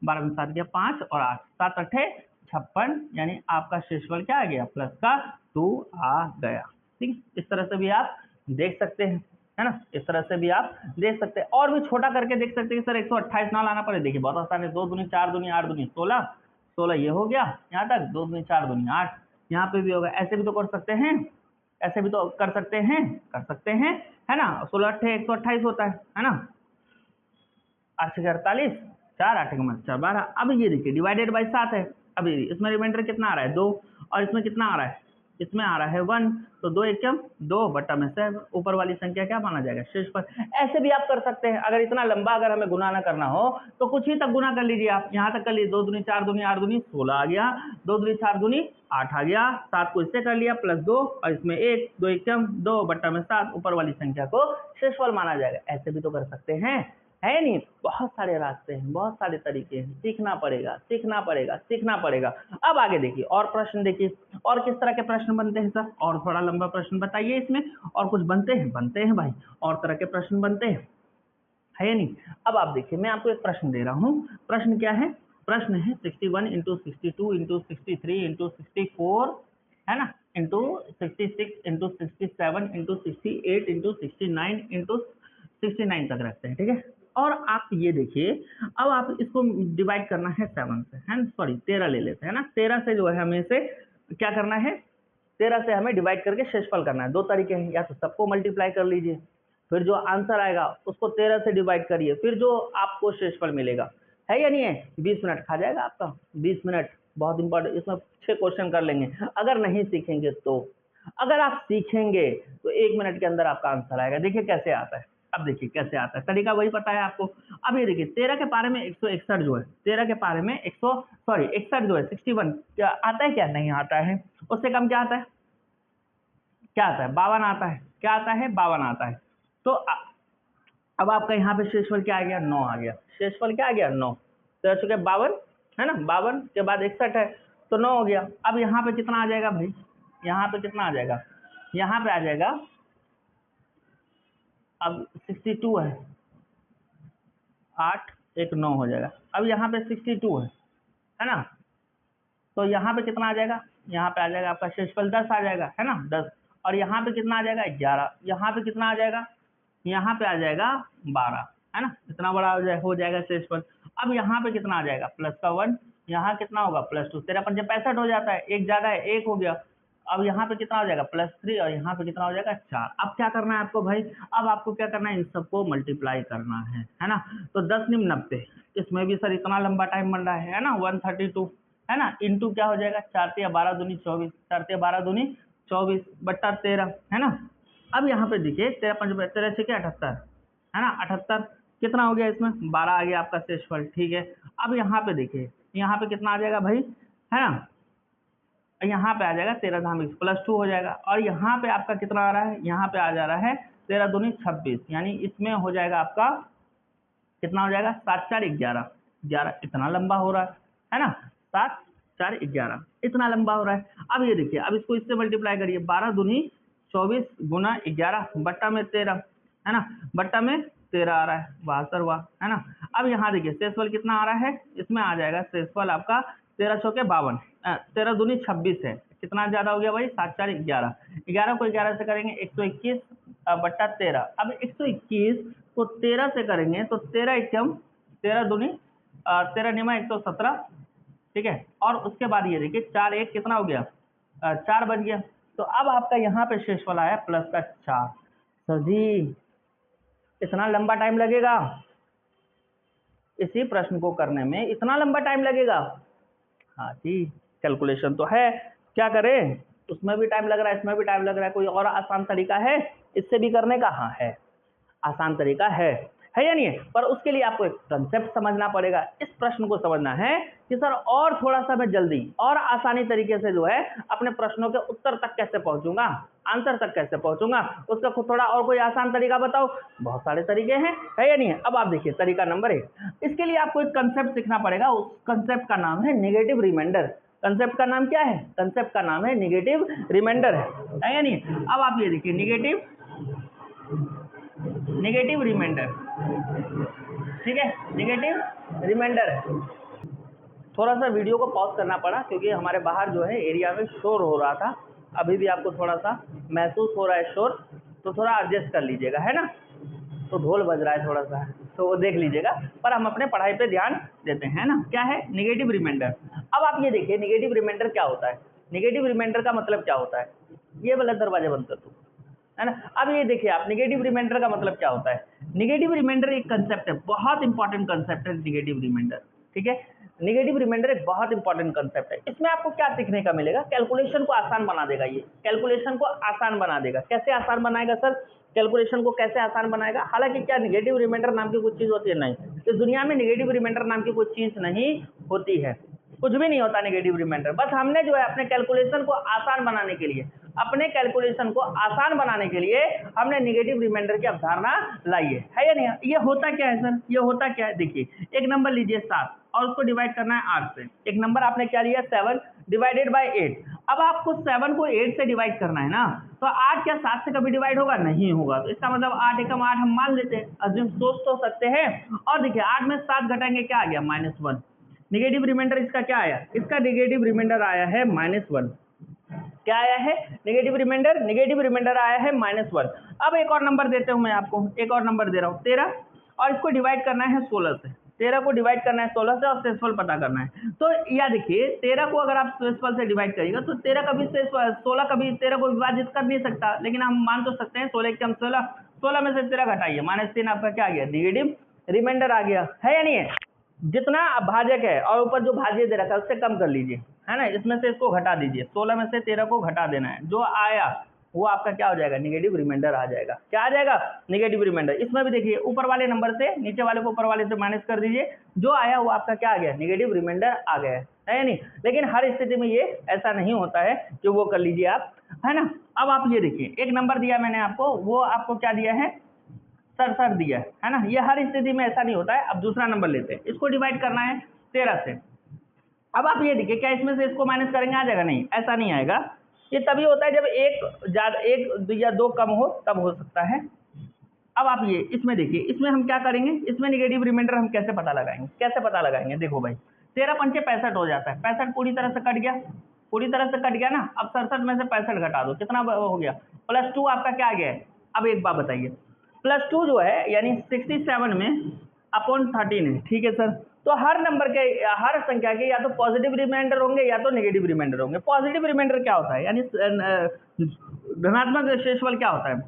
12 में 7 गया 5 और 8, 7 8 56, यानी आपका शेषफल क्या आ गया? प्लस का 2 आ गया। ठीक, इस तरह से भी आप देख सकते हैं, है ना, इस तरह से भी आप देख सकते हैं। और भी छोटा करके देख सकते हैं कि सर 128 ना लाना पड़े। देखिए बहुत आसान है, 2 दूनी 4 दूनी 8 दूनी 16, 16 ये हो गया यहाँ तक, 2 दूनी 4 दूनी 8, यहाँ पे भी होगा। ऐसे भी तो कर सकते हैं, ऐसे भी तो कर सकते हैं, है ना। 16 8 128 होता है ना, 8 6 48, 4 8 4 12। अब ये देखिए डिवाइडेड बाई 7 है। अभी इसमें रिमाइंडर कितना आ रहा है? 2, और इसमें कितना आ रहा है? इसमें आ रहा है 1, तो 2 एकम 2 बटा में 7, ऊपर वाली संख्या क्या माना जाएगा? शेषफल। ऐसे भी आप कर सकते हैं। अगर इतना लंबा अगर हमें गुना ना करना हो तो कुछ ही तक गुना कर लीजिए आप, यहाँ तक कर लीजिए। 2 दूनी 4 दूनी 8 दूनी 16 आ गया, 2 दूनी 4 दूनी 8 आ गया, 7 को इससे कर लिया प्लस 2, और इसमें 1, 2 एकम 2 बटा में 7, ऊपर वाली संख्या को शेषफल माना जाएगा। ऐसे भी तो कर सकते हैं, है नहीं। बहुत सारे रास्ते हैं, बहुत सारे तरीके हैं, सीखना पड़ेगा। अब आगे देखिए और प्रश्न देखिए, और किस तरह के प्रश्न बनते हैं सर? और थोड़ा लंबा प्रश्न बताइए इसमें, और कुछ बनते हैं भाई, और तरह के प्रश्न बनते हैं, है या नहीं। अब आप देखिए, मैं आपको एक प्रश्न दे रहा हूँ। प्रश्न क्या है? प्रश्न है 61 इंटू 62 इंटू 63 इंटू 64, है ना, into 66 into 67 into 68 into 69 into 69 तक रखते हैं, ठीक है। और आप ये देखिए, अब आप इसको डिवाइड करना है 7 से, है ना, सॉरी 13 ले लेते हैं ना। 13 से जो है हमें से क्या करना है? 13 से हमें डिवाइड करके शेषफल करना है। 2 तरीके हैं, या तो सबको मल्टीप्लाई कर लीजिए, फिर जो आंसर आएगा उसको 13 से डिवाइड करिए, फिर जो आपको शेषफल मिलेगा है या नहीं है? 20 मिनट खा जाएगा आपका, 20 मिनट। बहुत इंपॉर्टेंट, इसमें 6 क्वेश्चन कर लेंगे अगर नहीं सीखेंगे तो। अगर आप सीखेंगे तो 1 मिनट के अंदर आपका आंसर आएगा। देखिए कैसे आता है, अब देखिए कैसे आता है, तरीका वही पता है आपको। अब ये देखिए 13 के पारे में 161 जो है, 13 के पारे में 61 जो है 61 क्या आता है, क्या नहीं आता है? उससे कम क्या आता है? क्या आता है? 52 आता है। क्या आता है? 52 आता है। तो अब आपका यहाँ पे शेषफल क्या आ गया? 9 आ गया। शेषफल क्या आ गया? 9। तो चुके 52 है ना, 52 के बाद 61 है तो 9 हो गया। अब यहाँ पे कितना आ जाएगा भाई? यहाँ पे कितना आ जाएगा? यहाँ पे आ जाएगा, अब 62 है, 8 1 9 हो जाएगा। अब यहाँ पे 62 है ना, तो यहाँ पे कितना आ जाएगा? यहाँ पे आ जाएगा आपका शेषफल 10 आ जाएगा, है ना, 10। और यहाँ पे कितना आ जाएगा? 11। यहाँ पे कितना आ जाएगा? यहाँ पे आ जाएगा 12, है ना, इतना बड़ा हो जाएगा शेषफल। अब यहाँ पे कितना आ जाएगा? प्लस का 1। यहाँ कितना होगा? प्लस 2। 13 पंजे 65 हो जाता है, एक ज्यादा है, 1 हो गया। अब यहाँ पे कितना हो जाएगा? प्लस 3। और यहाँ पे कितना हो जाएगा? 4। अब क्या करना है आपको भाई? अब आपको क्या करना है? इन सबको मल्टीप्लाई करना है ना। तो 10 निम 90, इसमें भी सर इतना लंबा टाइम बन रहा है ना, 132 है ना, इंटू क्या हो जाएगा? 4 3 12 दूनी 24, 4 3 12 दूनी 24 बट्टा 13, है ना। अब यहाँ पे देखिए 13 5 13 6 78 है ना, 78 कितना हो गया? इसमें 12 आ गया आपका शेषफल, ठीक है। अब यहाँ पे देखिए, यहाँ पे कितना आ जाएगा भाई, है ना, यहाँ पे आ जाएगा 13 धाम प्लस 2 हो जाएगा। और यहाँ पे आपका कितना आ रहा है? यहाँ पे आ जा रहा है 13 दूनी 26, यानी इसमें हो जाएगा आपका कितना हो जाएगा? 7 4 11, 11 इतना लंबा हो रहा है ना, 7 4 11 इतना लंबा हो रहा है। अब ये देखिए, अब इसको इससे मल्टीप्लाई करिए, 12 दूनी 24 गुना 11 बट्टा में 13, है ना, बट्टा में 13 आ रहा है, 72 हुआ, है ना। अब यहाँ देखिए शेषफल कितना आ रहा है? इसमें आ जाएगा शेषफल आपका 13 चौके 52, 13 दूनी 26 है, कितना ज्यादा हो गया भाई? 7 4 11, 11 को 11 से करेंगे 121 बट्टा 13। अब 121 को 13 से करेंगे तो 13 एकम 13 दूनी 13 निमा 117, ठीक है। और उसके बाद ये देखिए 4 1 कितना हो गया? 4 बन गया। तो अब आपका यहाँ पे शेषफल आया प्लस का 4। सर जी इतना लंबा टाइम लगेगा? इसी प्रश्न को करने में इतना लंबा टाइम लगेगा? हाँ जी, कैलकुलेशन तो है, क्या करें, उसमें भी टाइम लग रहा है, इसमें भी टाइम लग रहा है। कोई और आसान तरीका है इससे भी करने का? हाँ है, आसान तरीका है या नहीं है? पर उसके लिए आपको एक कंसेप्ट समझना पड़ेगा। इस प्रश्न को समझना है कि सर और थोड़ा सा मैं जल्दी और आसानी तरीके से जो है अपने प्रश्नों के उत्तर तक कैसे पहुंचूंगा, आंसर तक कैसे पहुंचूंगा, उसका थोड़ा और कोई आसान तरीका बताओ। बहुत सारे तरीके हैं, है या नहीं है? अब आप देखिए तरीका नंबर 1, इसके लिए आपको एक कंसेप्ट सीखना पड़ेगा। उस कंसेप्ट का नाम है निगेटिव रिमाइंडर। कंसेप्ट का नाम क्या है? कंसेप्ट का नाम है निगेटिव रिमाइंडर, है या नहीं? अब आप ये देखिए निगेटिव रिमाइंडर, ठीक है, निगेटिव रिमाइंडर है। थोड़ा सा वीडियो को पॉज करना पड़ा क्योंकि हमारे बाहर जो है एरिया में शोर हो रहा था, अभी भी आपको थोड़ा सा महसूस हो रहा है शोर, तो थोड़ा एडजस्ट कर लीजिएगा, है ना। तो ढोल बज रहा है थोड़ा सा, तो वो देख लीजिएगा, पर हम अपने पढ़ाई पे ध्यान देते हैं ना। क्या है? Negative reminder. अब आप ये देखिए निगेटिव रिमाइंडर क्या होता है? निगेटिव रिमाइंडर का मतलब क्या होता है? ये वाला दरवाजा बंद कर दो, है ना। अब ये देखिए आप निगेटिव रिमाइंडर का मतलब क्या होता है? निगेटिव रिमाइंडर एक कंसेप्ट है, बहुत इंपॉर्टेंट कंसेप्ट है निगेटिव रिमाइंडर, ठीक है। निगेटिव रिमाइंडर एक बहुत इंपॉर्टेंट कंसेप्ट है। इसमें आपको क्या सीखने का मिलेगा? कैलकुलेशन को आसान बना देगा। ये कैलकुलेशन को आसान बना देगा। कैसे आसान बनाएगा सर? कैलकुलेशन को कैसे आसान बनाएगा? हालांकि क्या निगेटिव रिमाइंडर नाम की कुछ चीज होती है? नहीं, इस दुनिया में निगेटिव रिमाइंडर नाम की कोई चीज नहीं होती है, कुछ भी नहीं होता निगेटिव रिमाइंडर। बस हमने जो है अपने कैलकुलेशन को आसान बनाने के लिए, अपने कैलकुलेशन को आसान बनाने के लिए हमने निगेटिव रिमाइंडर की अवधारणा लाई है या नहीं? ये होता क्या है सर? ये होता क्या है? देखिए एक नंबर लीजिए 7 और उसको डिवाइड करना है 8 से। एक नंबर आपने क्या लिया? 7 डिवाइडेड बाय 8। अब आपको 7 को 8 से डिवाइड करना है ना, तो 8 क्या 7 से कभी डिवाइड होगा? नहीं होगा। तो इसका मतलब 8 एकम 8 हम मान लेते हैं, अज्यूम सोच तो सकते हैं। और देखिए 8 में 7 घटाएंगे, क्या आ गया? -1। निगेटिव रिमाइंडर इसका क्या आया? इसका निगेटिव रिमाइंडर आया है -1। क्या आया है? निगेटिव रिमाइंडर, निगेटिव रिमाइंडर आया है -1। अब एक और नंबर देता हूं मैं आपको, एक और नंबर दे रहा हूं 13, और इसको डिवाइड करना है 16 से। 13 को डिवाइड करना है 16 से और शेषफल पता करना है। तो या देखिए 13 को अगर आप शेषफल से डिवाइड करिएगा तो 13 कभी 16 कभी 13 को विभाजित कर नहीं सकता, लेकिन हम मान तो सकते हैं 16 के हम 16 में से 13 घटाइए, -3 आपका क्या आ गया? निगेटिव रिमाइंडर आ गया, है या नहीं है? जितना भाजक है और ऊपर जो भाज्य दे रखा है उससे कम कर लीजिए, है ना। इसमें से इसको घटा दीजिए, 16 में से 13 को घटा देना है, जो आया वो आपका क्या हो जाएगा, निगेटिव रिमाइंडर आ जाएगा। क्या आ जाएगा, निगेटिव रिमाइंडर। इसमें भी देखिए ऊपर वाले नंबर से नीचे वाले को ऊपर वाले से माइनस कर दीजिए, जो आया वो आपका क्या आ गया, निगेटिव रिमाइंडर आ गया है नहीं। लेकिन हर स्थिति में ये ऐसा नहीं होता है कि वो कर लीजिए आप, है ना। अब आप ये देखिए, एक नंबर दिया मैंने आपको, वो आपको क्या दिया है, 67 दिया है ना। ये हर स्थिति में ऐसा नहीं होता है। अब दूसरा नंबर लेते हैं, इसको डिवाइड करना है 13 से। अब आप ये देखिए, क्या इसमें से इसको माइनस करेंगे, आ जाएगा, नहीं ऐसा नहीं आएगा। ये तभी होता है जब एक ज्यादा, एक या दो कम हो तब हो सकता है। अब आप ये इसमें देखिए, इसमें हम क्या करेंगे, इसमें निगेटिव रिमाइंडर हम कैसे पता लगाएंगे, कैसे पता लगाएंगे, देखो भाई 13 पंचे 65 हो जाता है, 65 पूरी तरह से कट गया, पूरी तरह से कट गया ना। अब 67 में से 65 घटा दो, कितना हो गया, +2 आपका क्या आ गया है। अब एक बात बताइए, +2 जो है यानी 67 में अपॉन 13 है, ठीक है सर। तो हर नंबर के, हर संख्या के या तो पॉजिटिव रिमाइंडर होंगे या तो नेगेटिव रिमाइंडर होंगे। पॉजिटिव रिमाइंडर क्या होता है, यानी धनात्मक शेषफल क्या होता है।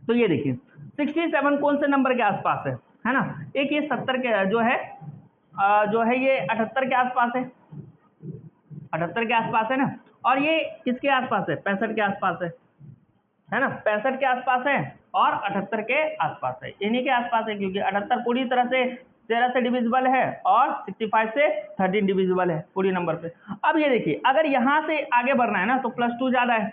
तो ये देखिए 67 कौन से नंबर के आसपास है ना। एक ये 70 के जो है ये 78 के आसपास है 78 के आसपास है ना। और ये किसके आसपास है, 65 के आसपास है ना। 65 के आसपास है और 78 के आसपास है, इन्हीं के आसपास है, क्योंकि 78 पूरी तरह से 13 से डिविजिबल है और 65 से 13 डिविजिबल है पूरी नंबर पे। अब ये देखिए, अगर यहाँ से आगे बढ़ना है ना तो +2 ज्यादा है,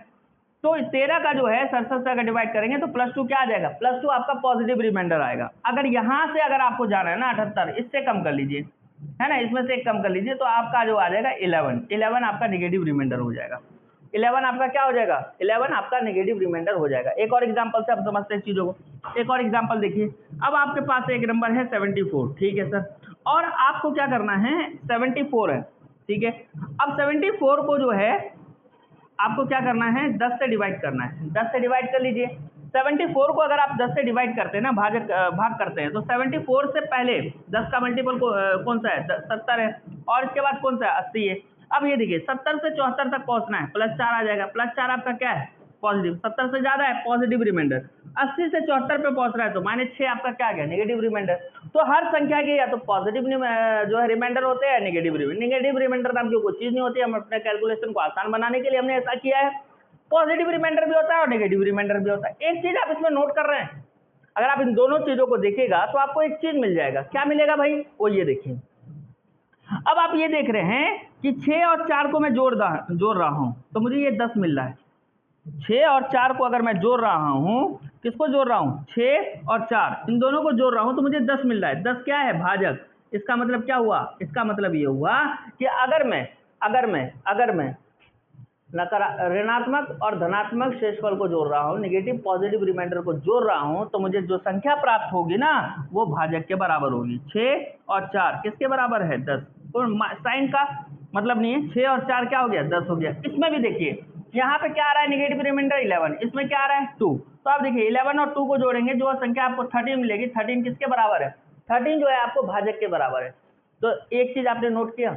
तो 13 का जो है 67 से अगर डिवाइड करेंगे तो +2 क्या आ जाएगा, +2 आपका पॉजिटिव रिमाइंडर आएगा। अगर यहाँ से अगर आपको जाना है ना 78, इससे कम कर लीजिए, है ना, इसमें से एक कम कर लीजिए, तो आपका जो आ जाएगा 11 आपका निगेटिव रिमाइंडर हो जाएगा। 11 आपका क्या हो जाएगा, 11 आपका नेगेटिव रिमाइंडर हो जाएगा। एक और एग्जांपल से आप समझते हैं चीजों को। एक और एग्जांपल देखिए, अब आपके पास एक नंबर है 74, ठीक है सर, और आपको क्या करना है, 74 है, ठीक है। अब 74 को जो है आपको क्या करना है, 10 से डिवाइड करना है, 10 से डिवाइड कर लीजिए। 74 को अगर आप 10 से डिवाइड करते हैं ना, भाग करते हैं, तो 74 से पहले 10 का मल्टीपल कौन सा है, 70 है, और इसके बाद कौन सा है, 80 है। अब ये देखिए 70 से 74 तक पहुंचना है, +4 आ जाएगा, +4 आपका क्या है, पॉजिटिव, 70 से ज्यादा है पॉजिटिव रिमाइंडर, 80 से 74 पे पहुंच रहा है तो -6 आपका क्या आ गया, नेगेटिव रिमाइंडर। तो हर संख्या के या तो पॉजिटिव जो है रिमाइंडर होते हैं, नेगेटिव रिमाइंडर नाम की कोई चीज नहीं होती। हम अपने कैलकुलेशन को आसान बनाने के लिए हमने ऐसा किया है। पॉजिटिव रिमाइंडर भी होता है और नेगेटिव रिमाइंडर भी होता है। एक चीज आप इसमें नोट कर रहे हैं, अगर आप इन दोनों चीजों को देखेगा तो आपको एक चीज मिल जाएगा। क्या मिलेगा भाई, वो ये देखिए। अब आप ये देख रहे हैं कि 6 और 4 को मैं जोड़ रहा हूं तो मुझे ये 10 मिल रहा है। 6 और 4 को अगर मैं जोड़ रहा हूं, किसको जोड़ रहा हूं, 6 और 4 इन दोनों को जोड़ रहा हूं तो मुझे 10 मिल रहा है। 10 क्या है, भाजक। इसका मतलब क्या हुआ, इसका मतलब ये हुआ कि अगर मैं ऋणात्मक और धनात्मक शेषफल को जोड़ रहा हूं, नेगेटिव पॉजिटिव रिमाइंडर को जोड़ रहा हूं, तो मुझे जो संख्या प्राप्त होगी ना वो भाजक के बराबर होगी। 6 और 4 किसके बराबर है, 10। तो साइन का मतलब नहीं है, 6 और 4 क्या हो गया, 10 हो गया। इसमें भी देखिए यहाँ पे क्या आ रहा है, नेगेटिव रिमाइंडर 11, इसमें क्या आ रहा है, 2। तो आप देखिए 11 और 2 को जोड़ेंगे, जो संख्या आपको 13 मिलेगी। 13 किसके बराबर है, 13 जो है आपको भाजक के बराबर है। तो एक चीज आपने नोट किया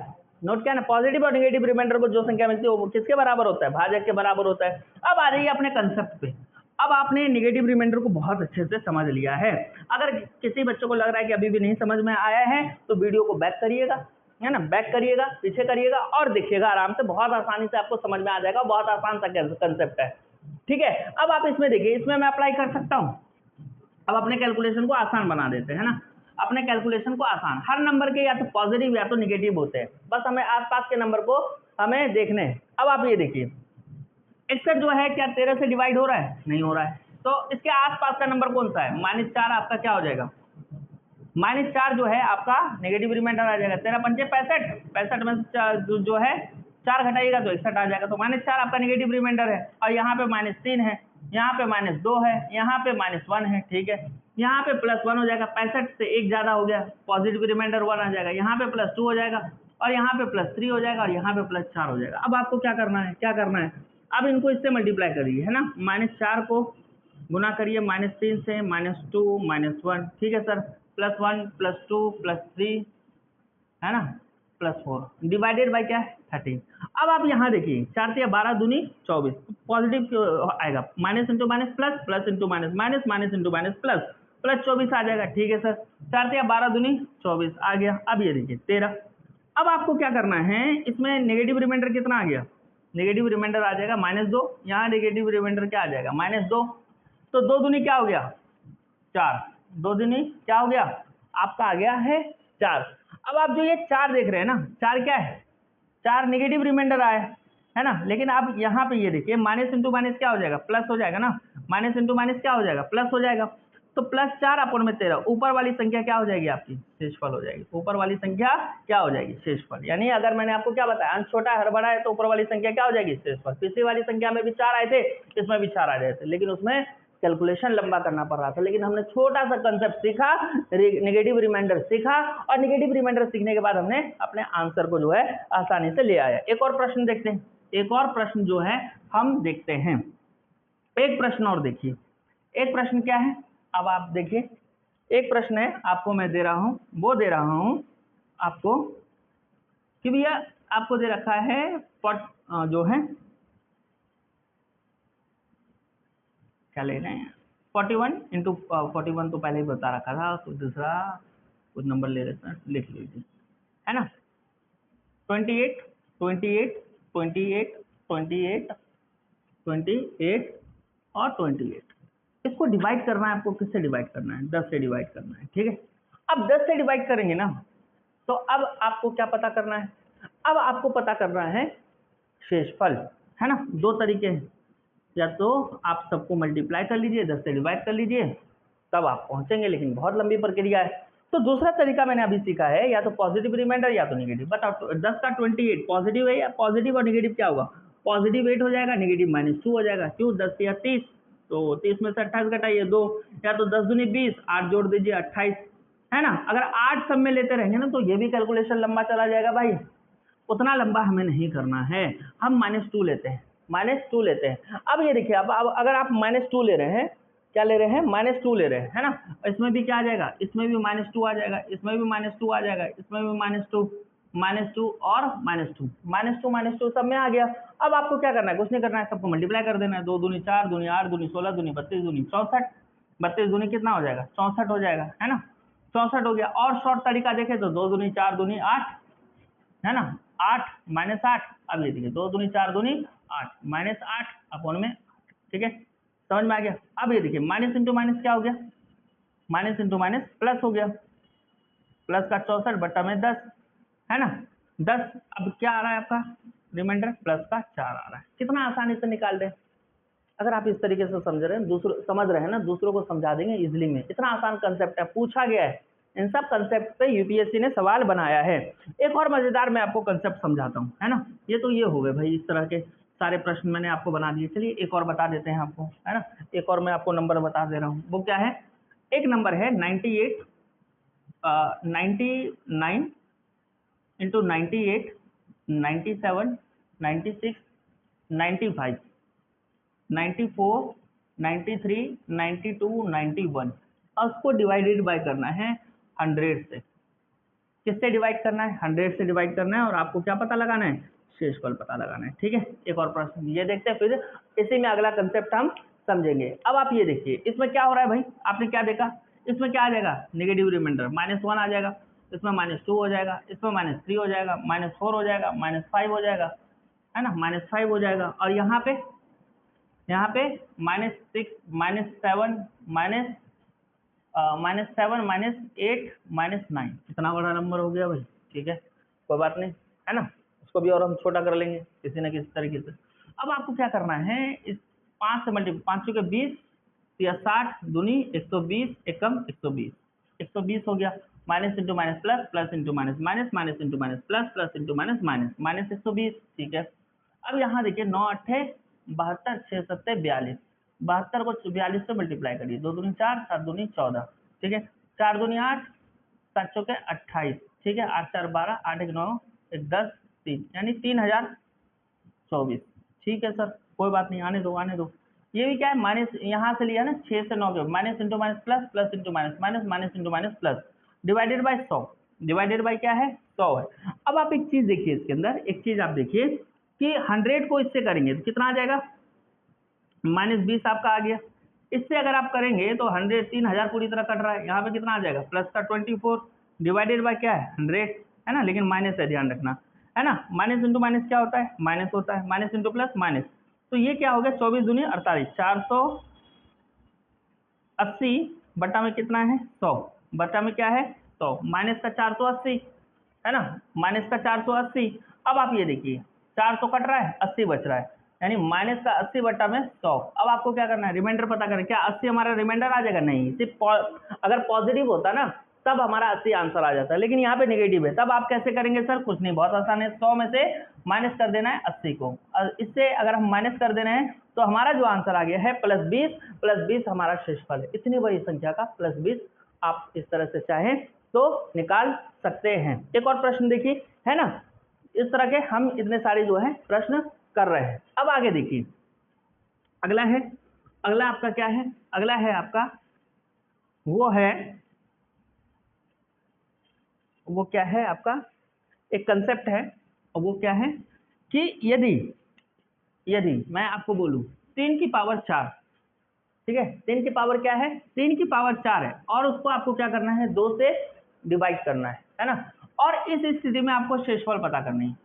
ना, पॉजिटिव और नेगेटिव रिमाइंडर को जो संख्या मिलती है वो किसके बराबर होता है, भाजक के बराबर होता है। अब आ जाइए अपने कंसेप्ट पे। अब आपने नेगेटिव रिमाइंडर को बहुत अच्छे से समझ लिया है। अगर किसी बच्चों को लग रहा है कि अभी भी नहीं समझ में आया है तो वीडियो को बैक करिएगा, है ना, बैक करिएगा, पीछे करिएगा और देखिएगा आराम से, बहुत आसानी से आपको समझ में आ जाएगा। बहुत आसान सा कंसेप्ट है, ठीक है। अब आप इसमें देखिए, इसमें मैं अप्लाई कर सकता हूँ। अब अपने कैलकुलेशन को आसान बना देते हैं ना, अपने कैलकुलेशन को आसान। हर नंबर के या तो पॉजिटिव या तो निगेटिव होते हैं, बस हमें आसपास के नंबर को हमें देखने हैं। अब आप ये देखिए, 61 जो है क्या 13 से डिवाइड हो रहा है, नहीं हो रहा है, तो इसके आसपास का नंबर कौन सा है, -4 आपका क्या हो जाएगा, -4 जो है आपका नेगेटिव रिमाइंडर आ जाएगा। 13 पंचे 65, 65 में जो है 4 घटाइएगा तो 61 आ जाएगा। तो -4 आपका नेगेटिव रिमाइंडर है, और यहाँ पे -3 है, यहाँ पे -2 है, यहाँ पे -1 है, ठीक है। यहाँ पे +1 हो जाएगा, 65 से 1 ज्यादा हो गया, पॉजिटिव रिमाइंडर 1 आ जाएगा। यहाँ पे +2 हो जाएगा, और यहाँ पे +3 हो जाएगा, और यहाँ पे +4 हो जाएगा। अब आपको क्या करना है, अब इनको इससे मल्टीप्लाई करिए, है ना। -4 को गुना करिए -3 से, -2 -1, ठीक है सर, +1 +2 +3, है ना, +4 डिवाइडेड बाई क्या है, 13। अब आप यहाँ देखिए, 4 से 12 दूनी 24, पॉजिटिव आएगा, minus into minus plus, plus into minus minus, minus into minus plus, plus 24 आ जाएगा, ठीक है सर। 4 या 12 दूनी 24 आ गया। अब ये देखिए 13। अब आपको क्या करना है, इसमें नेगेटिव रिमाइंडर कितना आ गया, नेगेटिव रिमाइंडर आ जाएगा -2, यहाँ नेगेटिव रिमाइंडर क्या आ जाएगा -2, तो 2 दूनी क्या हो गया 4, 2 दूनी क्या हो गया आपका आ गया है 4। अब आप जो ये 4 देख रहे हैं ना, 4 क्या है, 4 नेगेटिव रिमाइंडर आया है ना, लेकिन आप यहाँ पे ये देखिए माइनस इंटू माइनस क्या हो जाएगा, प्लस हो जाएगा ना, माइनस इंटू माइनस क्या हो जाएगा, प्लस हो जाएगा। तो +4 अपॉन में 13, ऊपर वाली संख्या क्या हो जाएगी आपकी, शेषफल हो जाएगी। ऊपर वाली संख्या क्या हो जाएगी, शेषफल। यानी अगर मैंने आपको क्या बताया, अंश छोटा हर बड़ा है, तो ऊपर वाली संख्या क्या हो जाएगी, शेषफल। पिछली वाली संख्या में भी 4 आए थे, इसमें भी 4 आ रहे थे, लेकिन उसमें कैलकुलेशन लंबा करना पड़ रहा था। लेकिन हमने छोटा सा कंसेप्ट सीखा, नेगेटिव रिमाइंडर सीखा, और नेगेटिव रिमाइंडर सीखने के बाद हमने अपने आंसर को जो है आसानी से ले आया। एक और प्रश्न देखते हैं, एक और प्रश्न जो है हम देखते हैं। एक प्रश्न और देखिए, एक प्रश्न क्या है, अब आप देखिए, एक प्रश्न है आपको मैं दे रहा हूं, वो दे रहा हूं आपको कि भैया आपको दे रखा है जो है क्या ले रहे हैं 41 इंटू 41 तो पहले ही बता रखा था, तो दूसरा कुछ नंबर ले लेते हैं, लिख लीजिए, है ना। 28 28 28 28 28 और 28, इसको डिवाइड करना है आपको। किससे डिवाइड करना है, 10 से डिवाइड करना है, ठीक है। अब 10 से डिवाइड करेंगे ना, तो अब आपको क्या पता करना है, अब आपको पता करना है शेषफल, है ना। 2 तरीके हैं, या तो आप सबको मल्टीप्लाई कर लीजिए, 10 से डिवाइड कर लीजिए, तब आप पहुंचेंगे, लेकिन बहुत लंबी प्रक्रिया है। तो दूसरा तरीका मैंने अभी सीखा है, या तो पॉजिटिव रिमाइंडर या तो नेगेटिव। बताओ 10 का 28 पॉजिटिव है, या पॉजिटिव और नेगेटिव क्या होगा, पॉजिटिव 8 हो जाएगा, नेगेटिव -2 हो जाएगा। क्यों, 10 या 30, तो 30 में से 28 घटाइए 2, या तो 10 दूनी 20, 8 जोड़ दीजिए 28, है ना। अगर 8 सब में लेते रहेंगे ना, तो ये भी कैलकुलेशन लंबा चला जाएगा भाई, उतना लंबा हमें नहीं करना है। हम -2 लेते हैं, -2 लेते हैं। अब ये देखिए, अब अगर आप -2 ले रहे हैं, क्या ले रहे हैं, -2 ले रहे हैं, है ना। इसमें भी क्या आ जाएगा, इसमें भी -2 आ जाएगा, इसमें भी -2 आ जाएगा, इसमें भी -2 और -2 सब में आ गया। अब आपको क्या करना है, कुछ नहीं करना है, सबको मल्टीप्लाई कर देना है। 2 दूनी 4 दूनी 8 दूनी 16 दूनी 32 दूनी 64, 32 दूनी कितना हो जाएगा, 64 हो जाएगा, है ना। 64 हो गया। और शॉर्ट तरीका देखें तो 2 दूनी 4 दूनी 8, है ना, 8 -8। अब ये देखिए 2 दूनी 4 दूनी 8 -8 अपॉन में, ठीक है, समझ में आ गया। अब ये देखिए माइनस इंटू माइनस क्या हो गया, माइनस इंटू माइनस प्लस हो गया, प्लस का 64 बट्टा में 10, है ना, 10। अब क्या आ रहा है आपका रिमाइंडर, प्लस का 4 आ रहा है। कितना आसानी से निकाल दें, अगर आप इस तरीके से समझ रहे हैं, समझ रहे हैं ना, दूसरों को समझा देंगे इजिली में। इतना आसान कंसेप्ट है, पूछा गया है, इन सब कंसेप्ट पे यूपीएससी ने सवाल बनाया है। एक और मजेदार मैं आपको कंसेप्ट समझाता हूँ, है ना। ये तो ये हो गए भाई, इस तरह के सारे प्रश्न मैंने आपको बना दिए। चलिए एक और बता देते हैं आपको, है ना। एक और मैं आपको नंबर बता दे रहा हूँ, वो क्या है, एक नंबर है 98 99 इंटू 98 97 96 95 94 93 92 91, और उसको डिवाइडेड बाय करना है 100 से। किससे डिवाइड करना है, 100 से डिवाइड करना है, और आपको क्या पता लगाना है, शेषफल पता लगाना है, ठीक है। एक और प्रश्न ये देखते हैं, फिर इसी में अगला कंसेप्ट हम समझेंगे। अब आप ये देखिए, इसमें क्या हो रहा है भाई, आपने क्या देखा, इसमें क्या आ जाएगा, नेगेटिव रिमाइंडर -1 आ जाएगा, इसमें -2 हो जाएगा, इसमें -3 हो जाएगा, -4 हो जाएगा, -5 हो जाएगा, है ना, -5 हो जाएगा। और यहाँ पे -6 -7 -8 -9, इतना बड़ा नंबर हो गया भाई, ठीक है, कोई बात नहीं, है ना। उसको भी और हम छोटा कर लेंगे किसी न किसी तरीके से। अब आपको क्या करना है, इस 5 से मल्टीप्लाई, 5 चुके 20 या 60 दूनी 120 एकम 120, 120 हो गया। Minus into minus plus, plus into minus minus, minus into minus plus, plus into minus minus, minus 120, ठीक है। अब यहाँ देखिए 9 8 72, 6 7 42, 72 को 42 से मल्टीप्लाई करिए, 2 दूनी 4 7 दूनी 14, ठीक है, 4 दूनी 8 7 चौके 28, ठीक है, 8 4 12 8 1 9 1 10 3, यानी 3024, ठीक है सर, कोई बात नहीं, आने दो आने दो। ये भी क्या है, माइनस यहाँ से लिया ना, 6 से 9 के minus into minus plus, plus into minus minus, minus into minus plus, divided by 100, divided by क्या है 100 है। अब आप एक चीज देखिए, इसके अंदर एक चीज आप देखिए कि 100 को इससे करेंगे तो कितना आ जाएगा, -20 आपका आ गया। इससे अगर आप करेंगे तो 100 3000 पूरी तरह कट रहा है, यहाँ पे कितना आ जाएगा प्लस का 24 डिवाइडेड बाय क्या है 100, है ना, लेकिन माइनस है, ध्यान रखना, है ना, माइनस इंटू माइनस क्या होता है, माइनस होता है, माइनस इंटू प्लस माइनस, तो ये क्या हो गया 24 दूनी 48, 480 बटा में कितना है 100, बटा में क्या है 100, माइनस का 480, है ना, माइनस का 480। अब आप ये देखिए 400 कट रहा है, 80 बच रहा है, यानी माइनस का 80 बटा में 100। अब आपको क्या करना है, रिमाइंडर पता करें, क्या 80 हमारा रिमाइंडर आ जाएगा, नहीं, सिर्फ अगर पॉजिटिव होता ना तब हमारा 80 आंसर आ जाता है, लेकिन यहाँ पे नेगेटिव है, तब आप कैसे करेंगे सर, कुछ नहीं, बहुत आसान है, 100 में से माइनस कर देना है 80 को, इससे अगर हम माइनस कर देना है तो हमारा जो आंसर आ गया है +20 हमारा शेषफल है। इतनी बड़ी संख्या का +20 आप इस तरह से चाहें तो निकाल सकते हैं। एक और प्रश्न देखिए, है ना, इस तरह के हम इतने सारे जो है प्रश्न कर रहे हैं। अब आगे देखिए, अगला है, अगला आपका क्या है, अगला है आपका वो क्या है आपका एक कंसेप्ट है, और वो क्या है कि यदि मैं आपको बोलूं 3 की पावर 4, ठीक है, 3 की पावर क्या है, 3 की पावर 4 है, और उसको आपको क्या करना है 2 से डिवाइड करना है ना, और इस स्थिति में आपको शेषफल पता करनी है,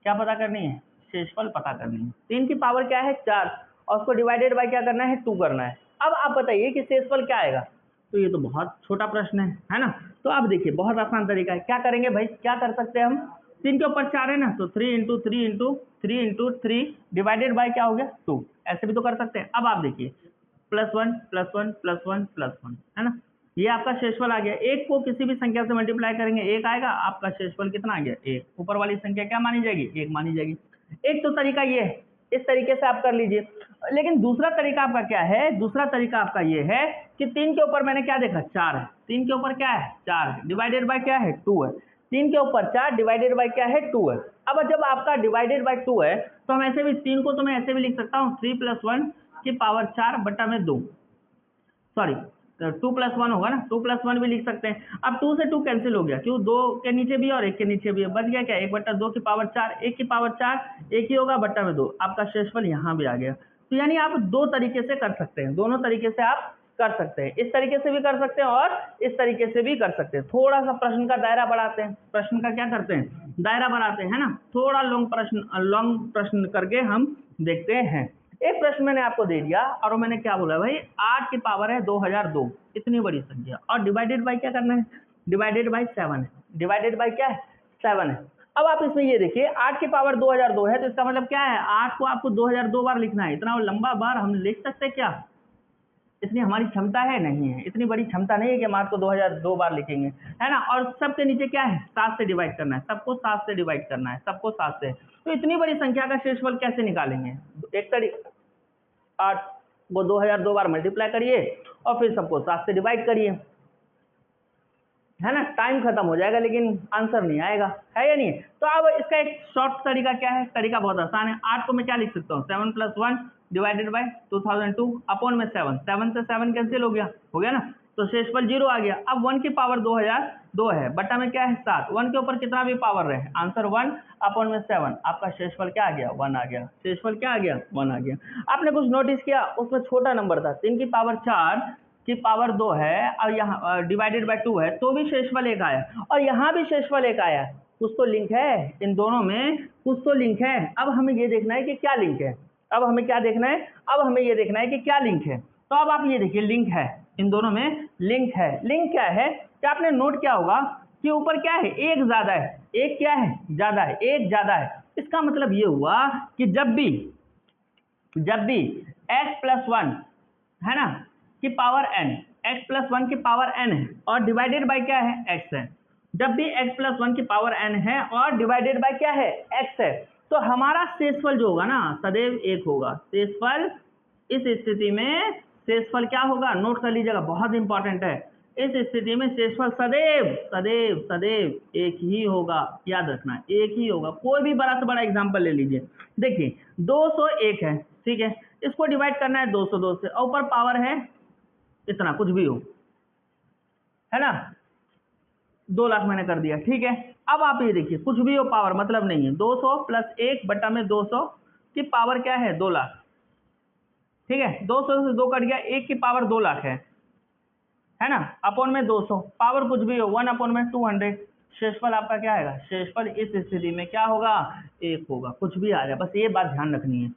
क्या पता करनी है, शेषफल पता करनी है। 3 की पावर क्या है 4, और उसको डिवाइडेड बाय क्या करना है 2 करना है। अब आप बताइए कि शेषफल क्या आएगा, तो ये तो बहुत छोटा प्रश्न है ना, तो आप देखिए बहुत आसान तरीका है, क्या करेंगे भाई, क्या कर सकते हैं हम, 3 के ऊपर 4 है ना, तो 3 into 3 into 3 into 3 divided by क्या हो गया 2, ऐसे भी तो कर सकते हैं। अब आप देखिए +1 +1 +1 +1, है ना, ये आपका शेषफल आ गया, एक को किसी भी संख्या से मल्टीप्लाई करेंगे 1 आएगा, आपका शेषफल कितना आ गया 1, ऊपर वाली संख्या क्या मानी जाएगी 1 मानी जाएगी। एक तो तरीका ये है, इस तरीके से आप कर लीजिए, लेकिन दूसरा तरीका आपका क्या है, दूसरा तरीका आपका ये है कि 3 के ऊपर मैंने क्या देखा 4 है, 3 के ऊपर क्या है 4 है, डिवाइडेड बाय क्या है 2 है, 3 के ऊपर 4 डिवाइडेड बाय क्या है 2 है। अब जब आपका डिवाइडेड बाय 2 है तो हम ऐसे भी 3 को तो मैं ऐसे भी लिख सकता हूँ 3 + 1 की पावर 4 बटा में 2, सॉरी 2 + 1 होगा ना, 2 + 1 भी लिख सकते हैं। अब 2 से 2 कैंसिल हो गया, क्यों 2 के नीचे भी और 1 के नीचे भी है, बच गया क्या 1 बटा 2 की पावर 4, 1 की पावर 4 1 ही होगा बटा में 2, आपका शेषफल यहाँ भी आ गया। तो यानी आप दो तरीके से कर सकते हैं, दोनों तरीके से आप कर सकते हैं, इस तरीके से भी कर सकते हैं और इस तरीके से भी कर सकते हैं। थोड़ा सा प्रश्न का दायरा बढ़ाते हैं, प्रश्न का क्या करते हैं दायरा बढ़ाते हैं, है ना, थोड़ा लॉन्ग प्रश्न करके हम देखते हैं। एक प्रश्न मैंने आपको दे दिया और मैंने क्या बोला भाई 8 की पावर है 2002, इतनी बड़ी संख्या, और डिवाइडेड बाय क्या करना है, डिवाइडेड बाय 7 है, डिवाइडेड बाय क्या है 7 है। अब आप इसमें ये देखिए 8 की पावर 2002 है, तो इसका मतलब क्या है 8 को आपको 2002 बार लिखना है, इतना लंबा बार हम लिख सकते हैं क्या, इतनी हमारी क्षमता है नहीं है, इतनी बड़ी क्षमता नहीं है कि हम 8 को 2002 बार लिखेंगे, है ना, और सबके नीचे क्या है 7 से डिवाइड करना है, सबको 7 से डिवाइड करना है, सबको 7 से, तो इतनी बड़ी संख्या का शेषफल कैसे निकालेंगे, एक तरीका 8 को 2002 बार मल्टीप्लाई करिए और फिर सबको 7 से डिवाइड करिए, है ना, टाइम खत्म हो जाएगा लेकिन आंसर नहीं आएगा, है या नहीं। तो अब इसका एक शॉर्ट तरीका क्या है, तरीका बहुत आसान है, 8 को मैं क्या लिख सकता हूँ 7 + 1 डिवाइडेड बाय 2002 अपॉन में 7, 7 से 7 कैंसिल हो गया ना, तो शेषफल 0 आ गया। अब 1 की पावर 2002 है, बटा में क्या है 7, 1 के ऊपर कितना भी पावर रहे, आंसर 1 अपॉन में 7, आपका शेषफल क्या आ गया 1 आ गया, शेषफल क्या आ गया 1 आ गया। आपने कुछ नोटिस किया, उसमें छोटा नंबर था, 3 की पावर 4 की पावर 2 है और यहाँ डिवाइडेड बाय 2 है, तो भी शेषफल 1 आया, और यहाँ भी शेषफल 1 आया, कुछ तो लिंक है इन दोनों में, कुछ तो लिंक है। अब हमें ये देखना है कि क्या लिंक है, अब हमें क्या देखना है, अब हमें ये देखना है कि क्या लिंक है। तो अब आप ये देखिए लिंक है, इन दोनों में लिंक है। लिंक क्या है कि आपने नोट किया होगा कि ऊपर क्या है एक ज्यादा है, एक क्या है ज्यादा है, एक ज्यादा है, इसका मतलब ये हुआ कि जब भी x + 1 है ना की पावर n, x + 1 की पावर n है और डिवाइडेड बाय क्या है x है, जब भी x + 1 की पावर n है और डिवाइडेड बाय क्या है x है, तो हमारा शेषफल जो होगा ना सदैव 1 होगा। शेषफल इस स्थिति में शेषफल क्या होगा, नोट कर लीजिएगा, बहुत इंपॉर्टेंट है, इस स्थिति में शेषफल सदैव सदैव सदैव 1 ही होगा, याद रखना 1 ही होगा। कोई भी बड़ा से बड़ा एग्जांपल ले लीजिए, देखिए 201 है, ठीक है, इसको डिवाइड करना है 202 से, और ऊपर पावर है इतना, कुछ भी हो, है ना, 2 लाख मैंने कर दिया, ठीक है। अब आप ये देखिए कुछ भी हो पावर मतलब नहीं है, 200 + 1 बटा में 200 की पावर क्या है 2 लाख, ठीक है, 200 से 2 कट गया, 1 की पावर 2 लाख है ना, अपॉन में 200, पावर कुछ भी हो 1 अपॉन में 200, शेषफल आपका क्या आएगा, शेषफल इस स्थिति में क्या होगा, 1 होगा, कुछ भी आ जाए, बस ये बात ध्यान रखनी है,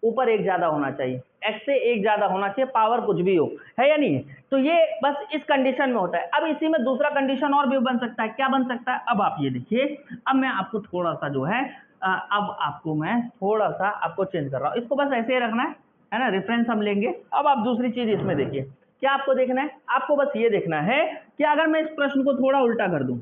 ऊपर 1 ज्यादा होना चाहिए, x से 1 ज्यादा होना चाहिए, पावर कुछ भी हो, है या नहीं है। तो ये बस इस कंडीशन में होता है। अब इसी में दूसरा कंडीशन और भी बन सकता है, क्या बन सकता है, अब आप ये देखिए, अब मैं आपको थोड़ा सा जो है अब आपको मैं थोड़ा सा आपको चेंज कर रहा हूँ, इसको बस ऐसे ही रखना है ना, रेफरेंस हम लेंगे। अब आप दूसरी चीज इसमें देखिए, क्या आपको देखना है, आपको बस ये देखना है कि अगर मैं इस प्रश्न को थोड़ा उल्टा कर दूं,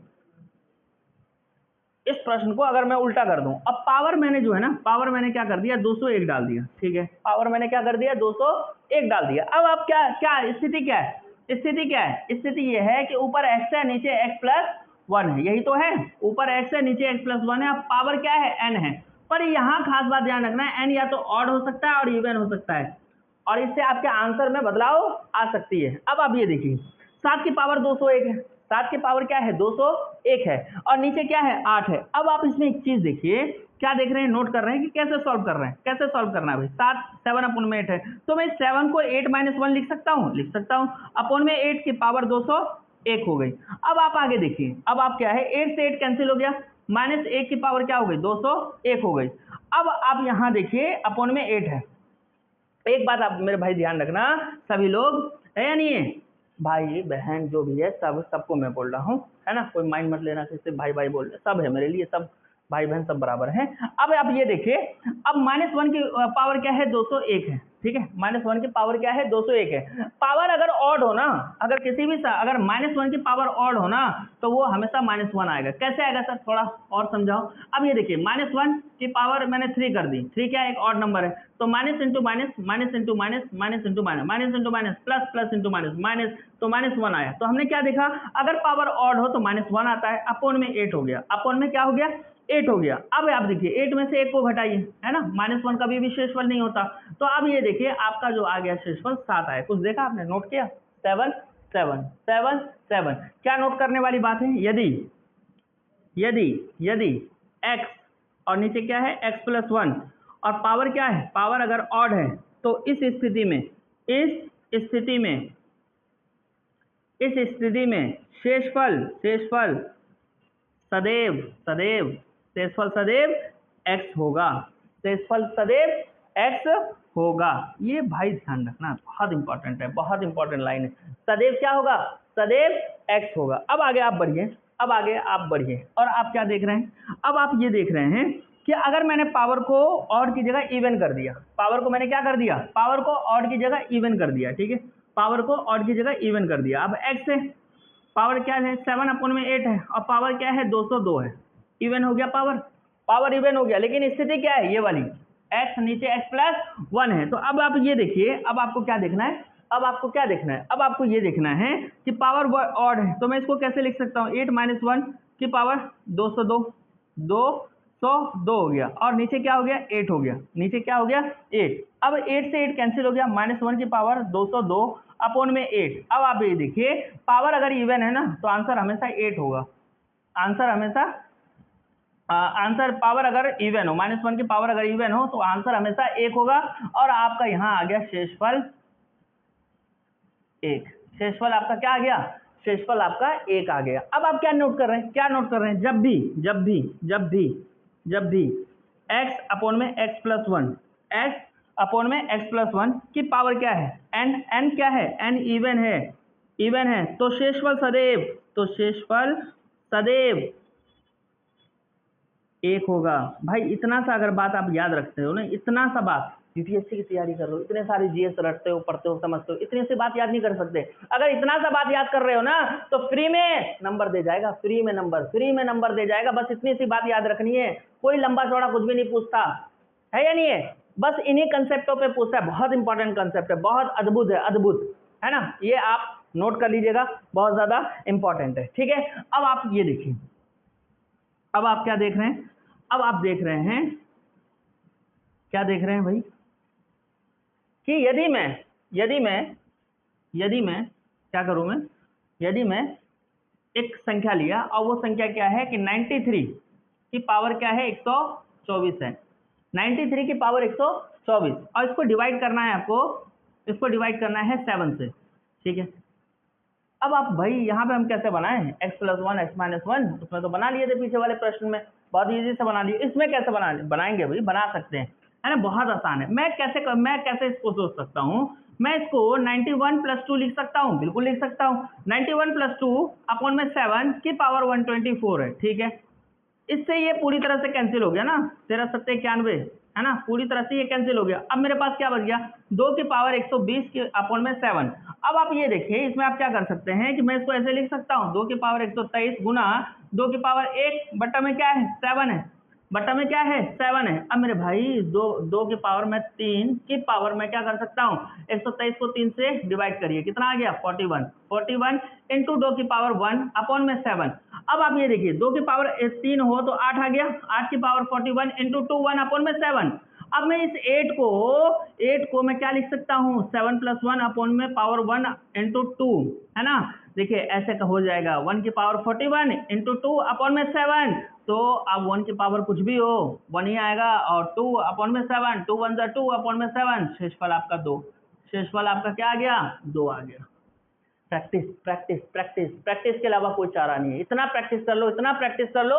इस प्रश्न को अगर मैं उल्टा कर दूं, अब पावर मैंने जो है ना, पावर मैंने क्या कर दिया, 201 डाल दिया, ठीक है, पावर मैंने क्या कर दिया, 201 डाल दिया। अब आप क्या क्या स्थिति क्या है, स्थिति क्या है, स्थिति ये है कि ऊपर x है, नीचे x+1 है, यही तो है, ऊपर x है, नीचे x+1 है, अब पावर क्या है, n है। पर यहाँ खास बात ध्यान रखना है, n या तो ऑड हो सकता है और इवन हो सकता है, और इससे आपके आंसर में बदलाव आ सकती है। अब आप ये देखिए, 7 की पावर 201 है, 7 की पावर क्या है, 201 है, और नीचे क्या है, 8 है। अब आप इसमें एक चीज देखिए, क्या देख रहे हैं, नोट कर रहे हैं कि कैसे सॉल्व कर रहे हैं, कैसे सॉल्व करना है भाई, 7 अपॉन में 8 है, तो मैं 7 को 8 - 1 लिख सकता हूँ, अपॉन में 8 की पावर 201 हो गई। अब आप आगे देखिए, अब आप क्या है, 8 से 8 कैंसिल हो गया, -1 की पावर क्या हो गई, 201 हो गई। अब आप यहाँ देखिए, अपॉन में 8 है, एक बात आप मेरे भाई ध्यान रखना, सभी लोग, है या नहीं है, भाई बहन जो भी है सबको मैं बोल रहा हूँ, है ना, कोई माइंड मत लेना, सिर्फ भाई भाई बोल रहे, सब है मेरे लिए, सब भाई बहन सब बराबर हैं। अब आप ये देखिए, अब -1 की पावर क्या है, 201 है, ठीक है, -1 की पावर क्या है, 201 है। पावर अगर ऑड हो ना, अगर किसी भी अगर -1 की पावर ऑड हो ना, तो वो हमेशा -1 आएगा। कैसे आएगा सर, थोड़ा और समझाओ। अब ये देखिए, -1 की पावर मैंने 3 कर दी, 3 क्या एक ऑड नंबर है, तो minus into minus, minus into minus, minus into minus, minus into minus, plus plus into minus, minus, तो -1 आया। तो हमने क्या देखा, अगर पावर ऑड हो तो -1 आता है, अपॉन में 8 हो गया, अपॉन में क्या हो गया, 8 हो गया। अब आप देखिए, 8 में से 1 को घटाइए, है ना, -1 कभी भी शेषफल नहीं होता। तो अब ये देखिए, आपका जो आ गया शेषफल 7 आया। कुछ देखा आपने, नोट किया, 7 7 7 7। क्या नोट करने वाली बात है, यदि यदि यदि x और नीचे क्या है, x+1 और पावर क्या है, पावर अगर ऑड है, तो इस स्थिति में शेषफल सदैव x होगा, शेषफल सदैव x होगा। ये भाई ध्यान रखना, बहुत इंपॉर्टेंट है, बहुत इंपॉर्टेंट लाइन है, सदैव क्या होगा, सदैव x होगा। अब आगे आप बढ़िए, और आप क्या देख रहे हैं, अब आप ये देख रहे हैं कि अगर मैंने पावर को ऑड की जगह इवन कर दिया, पावर को मैंने क्या कर दिया, पावर को ऑड की जगह इवन कर दिया, ठीक है, पावर को ऑड की जगह इवन कर दिया। अब x है, पावर क्या है, 7 अपॉन में 8 है, और पावर क्या है, 202 है, इवन हो गया, पावर इवन हो गया। लेकिन स्थिति क्या है, ये वाली, x नीचे x+1 है। तो अब आप ये देखिए, अब आपको क्या देखना है, अब आपको ये देखना है कि पावर ऑड है, तो मैं इसको कैसे लिख सकता हूँ, 8 - 1 की पावर 202 हो गया, और नीचे क्या हो गया, 8 हो गया, नीचे क्या हो गया, 8। अब 8 से 8 कैंसिल हो गया, -1 की पावर 202 अपॉन में 8। अब आप ये देखिए, पावर अगर इवन है ना, तो आंसर हमेशा 8 होगा, आंसर पावर अगर इवन हो, -1 की पावर अगर इवन हो, तो आंसर हमेशा 1 होगा, और आपका यहाँ आ गया शेषफल 1। शेषफल आपका क्या आ गया, शेषफल आपका 1 आ गया। अब आप क्या नोट कर रहे हैं, जब भी x अपॉन में x+1, की पावर क्या है, n क्या है, n इवन है, तो शेषफल सदैव 1 होगा। भाई इतना सा अगर बात आप याद रखते हो ना, इतना सा बात, यूपीएससी की तैयारी कर रहे हो, इतने सारे जीएस रटते हो, पढ़ते हो, समझते हो, इतनी सी बात याद नहीं कर सकते। अगर इतना सा बात याद कर रहे हो ना, तो फ्री में नंबर दे जाएगा, फ्री में नंबर दे जाएगा। बस इतनी सी बात याद रखनी है, कोई लंबा चौड़ा कुछ भी नहीं पूछता है, या नहीं है, बस इन्हीं कंसेप्टों पे पूछता है। बहुत इंपॉर्टेंट कंसेप्ट है, बहुत अद्भुत है ना, ये आप नोट कर लीजिएगा, बहुत ज्यादा इंपॉर्टेंट है, ठीक है। अब आप ये देखिए, अब आप क्या देख रहे हैं, अब आप देख रहे हैं, क्या देख रहे हैं भाई, कि यदि मैं क्या करूं, यदि मैं एक संख्या लिया, और वो संख्या क्या है कि 93 की पावर क्या है, 124 है, 93 की पावर 124, और इसको डिवाइड करना है आपको इसको डिवाइड करना है 7 से, ठीक है। अब आप भाई यहाँ पे हम कैसे बनाए हैं, x + 1 x - 1, उसमें तो बना लिए थे पीछे वाले प्रश्न में, बहुत इजी से बना लिए। इसमें कैसे बनाएंगे भाई, बना सकते हैं, है ना, बहुत आसान है। मैं कैसे इसको सोच सकता हूँ, मैं इसको 91 + 2 लिख सकता हूँ, बिल्कुल लिख सकता हूँ। 91 + 2 अपॉन में 7 की पावर 124 है, ठीक है। इससे ये पूरी तरह से कैंसिल हो गया ना, 13 7 91, है ना, पूरी तरह से ये कैंसिल हो गया। अब मेरे पास क्या बच गया, 2 की पावर 120 के अपॉन में 7। अब आप ये देखिए, इसमें आप क्या कर सकते हैं कि मैं इसको ऐसे लिख सकता हूँ, 2 की पावर 123 गुना 2 की पावर 1 बट्टा में क्या है 7 है, बट्टा में क्या है 7 है। अब मेरे भाई 2 की पावर में 3 की पावर में क्या कर सकता हूँ, 123 को 3 से डिवाइड करिए, कितना आ गया 41 इंटू 2 की पावर 1 अपॉन में 7। अब आप ये देखिए 2 की पावर 3 हो तो 8 आ गया, 8 की पावर 41 इंटू 2 1 अपॉन में 7। अब मैं इस 8 को मैं क्या लिख सकता हूँ, 7 + 1 अपॉन में पावर 1 इंटू 2, है ना। देखिए ऐसे का हो जाएगा, 1 की पावर 41 इंटू 2 अपॉन में 7। तो अब 1 की पावर कुछ भी हो 1 ही आएगा, और 2 अपॉन में 7, 2 1 = 2 अपॉन में 7, शेषफल आपका 2, शेषफल आपका क्या आ गया 2 आ गया। प्रैक्टिस प्रैक्टिस प्रैक्टिस प्रैक्टिस के अलावा कोई चारा नहीं है, इतना प्रैक्टिस कर लो, इतना प्रैक्टिस कर लो,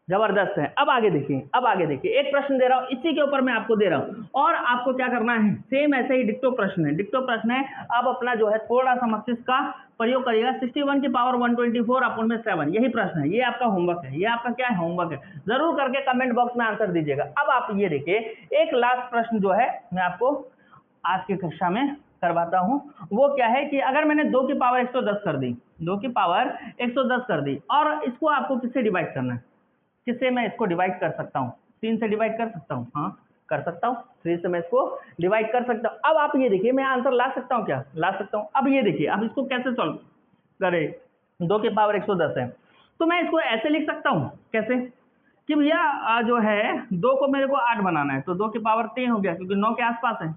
जबरदस्त है। अब आगे देखिए, एक प्रश्न दे रहा हूँ, इसी के ऊपर मैं आपको दे रहा हूँ, और आपको क्या करना है, सेम ऐसे ही डिक्टो प्रश्न है। अब अपना जो है थोड़ा सा मस्तिष्क का प्रयोग करिएगा। 61 की पावर 124 अपॉन में 7, यही प्रश्न है, ये आपका होमवर्क है, ये आपका क्या है होमवर्क है, जरूर करके कमेंट बॉक्स में आंसर दीजिएगा। अब आप ये देखिए, एक लास्ट प्रश्न जो है मैं आपको आज की कक्षा में करवाता हूं, वो क्या है कि अगर मैंने 2 की पावर 110 कर दी, 2 की पावर 110 कर दी, और इसको आपको किससे डिवाइड करना है, किससे मैं इसको डिवाइड कर सकता हूँ, 3 से डिवाइड कर सकता हूँ, हाँ कर सकता हूँ, 3 से मैं इसको डिवाइड कर सकता हूँ। अब आप ये देखिए, मैं आंसर ला सकता हूँ, क्या ला सकता हूँ। अब ये देखिए, अब इसको कैसे सॉल्व करें, 2 की पावर 110 है, तो मैं इसको ऐसे लिख सकता हूँ, कैसे कि भैया जो है 2 को मेरे को 8 बनाना है, तो 2 की पावर 3 हो गया, क्योंकि 9 के आसपास है,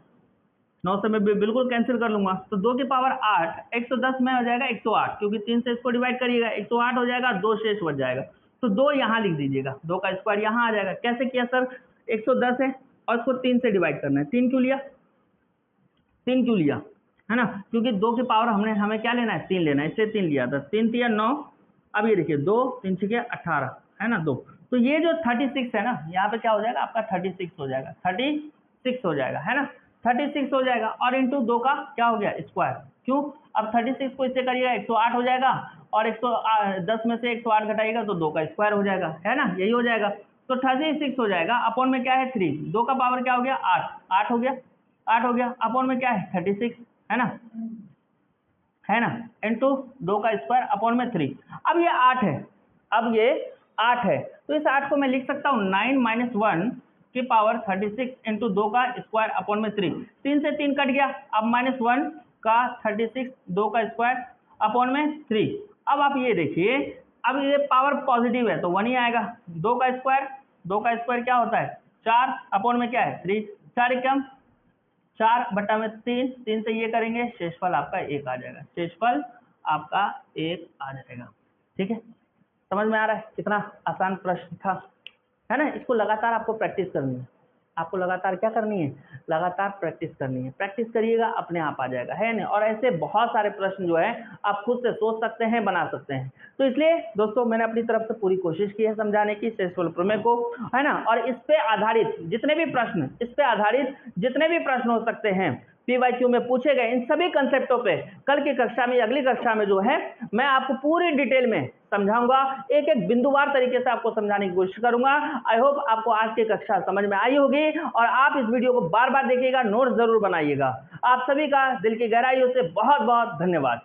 9 से मैं बिल्कुल कैंसिल कर लूंगा, तो 2 की पावर 8, 110 में हो जाएगा 108, क्योंकि 3 से इसको डिवाइड करिएगा, 108 हो जाएगा, 2 शेष बच जाएगा, तो 2 यहाँ लिख दीजिएगा, 2 का स्क्वायर यहाँ आ जाएगा। कैसे किया सर, 110 है और इसको 3 से डिवाइड करना है, 3 क्यों लिया, है ना, क्योंकि 2 की पावर हमें क्या लेना है 3 लेना है, इसलिए 3 लिया था, 3 3 9। अब ये देखिए 2 3 6 18, है ना 2, तो ये जो 36 है ना, यहाँ पे क्या हो जाएगा आपका 36 हो जाएगा, 36 हो जाएगा, है ना, 36 हो जाएगा, और इंटू 2 का क्या हो गया स्क्वायर, क्यों, अब 36 को इससे करिएगा 108 हो जाएगा, और 110 में से 108 घटाइएगा तो 2 का स्क्वायर हो जाएगा, है ना, यही हो जाएगा, तो 36 हो जाएगा, अपॉन में क्या है 3, 2 का पावर क्या हो गया 8 हो गया, अपॉन में क्या है 36, है ना, इंटू 2 का स्क्वायर अपॉन में 3। अब ये 8 है, तो इस 8 को मैं लिख सकता हूँ 9 - 1 की पावर 36 इंटू 2 का स्क्वायर अपॉन में 3, 3 से 3 कट गया, अब -1 का 36 2 का स्क्वायर अपॉन में 3। अब आप ये देखिए, अब ये पावर पॉजिटिव है तो 1 ही आएगा, 2 का स्क्वायर क्या होता है 4, अपॉन में क्या है 3, 4 एकम 4 बटा में 3, 3 से ये करेंगे, शेषफल आपका 1 आ जाएगा, शेषफल आपका 1 आ जाएगा। ठीक है, समझ में आ रहा है कितना आसान प्रश्न था, है ना। इसको लगातार आपको प्रैक्टिस करनी है, आपको लगातार क्या करनी है, लगातार प्रैक्टिस करनी है, प्रैक्टिस करिएगा अपने आप आ जाएगा, है ना। और ऐसे बहुत सारे प्रश्न जो है आप खुद से सोच सकते हैं, बना सकते हैं। तो इसलिए दोस्तों मैंने अपनी तरफ से पूरी कोशिश की है समझाने की शेषफल प्रमेय को, है ना। और इस पे आधारित जितने भी प्रश्न हो सकते हैं PYQ में पूछे गए, इन सभी कंसेप्टों पे कल की कक्षा में, अगली कक्षा में जो है मैं आपको पूरी डिटेल में समझाऊंगा, एक एक बिंदुवार तरीके से आपको समझाने की कोशिश करूंगा। आई होप आपको आज की कक्षा समझ में आई होगी, और आप इस वीडियो को बार बार देखिएगा, नोट्स जरूर बनाइएगा। आप सभी का दिल की गहराइयों से बहुत बहुत धन्यवाद।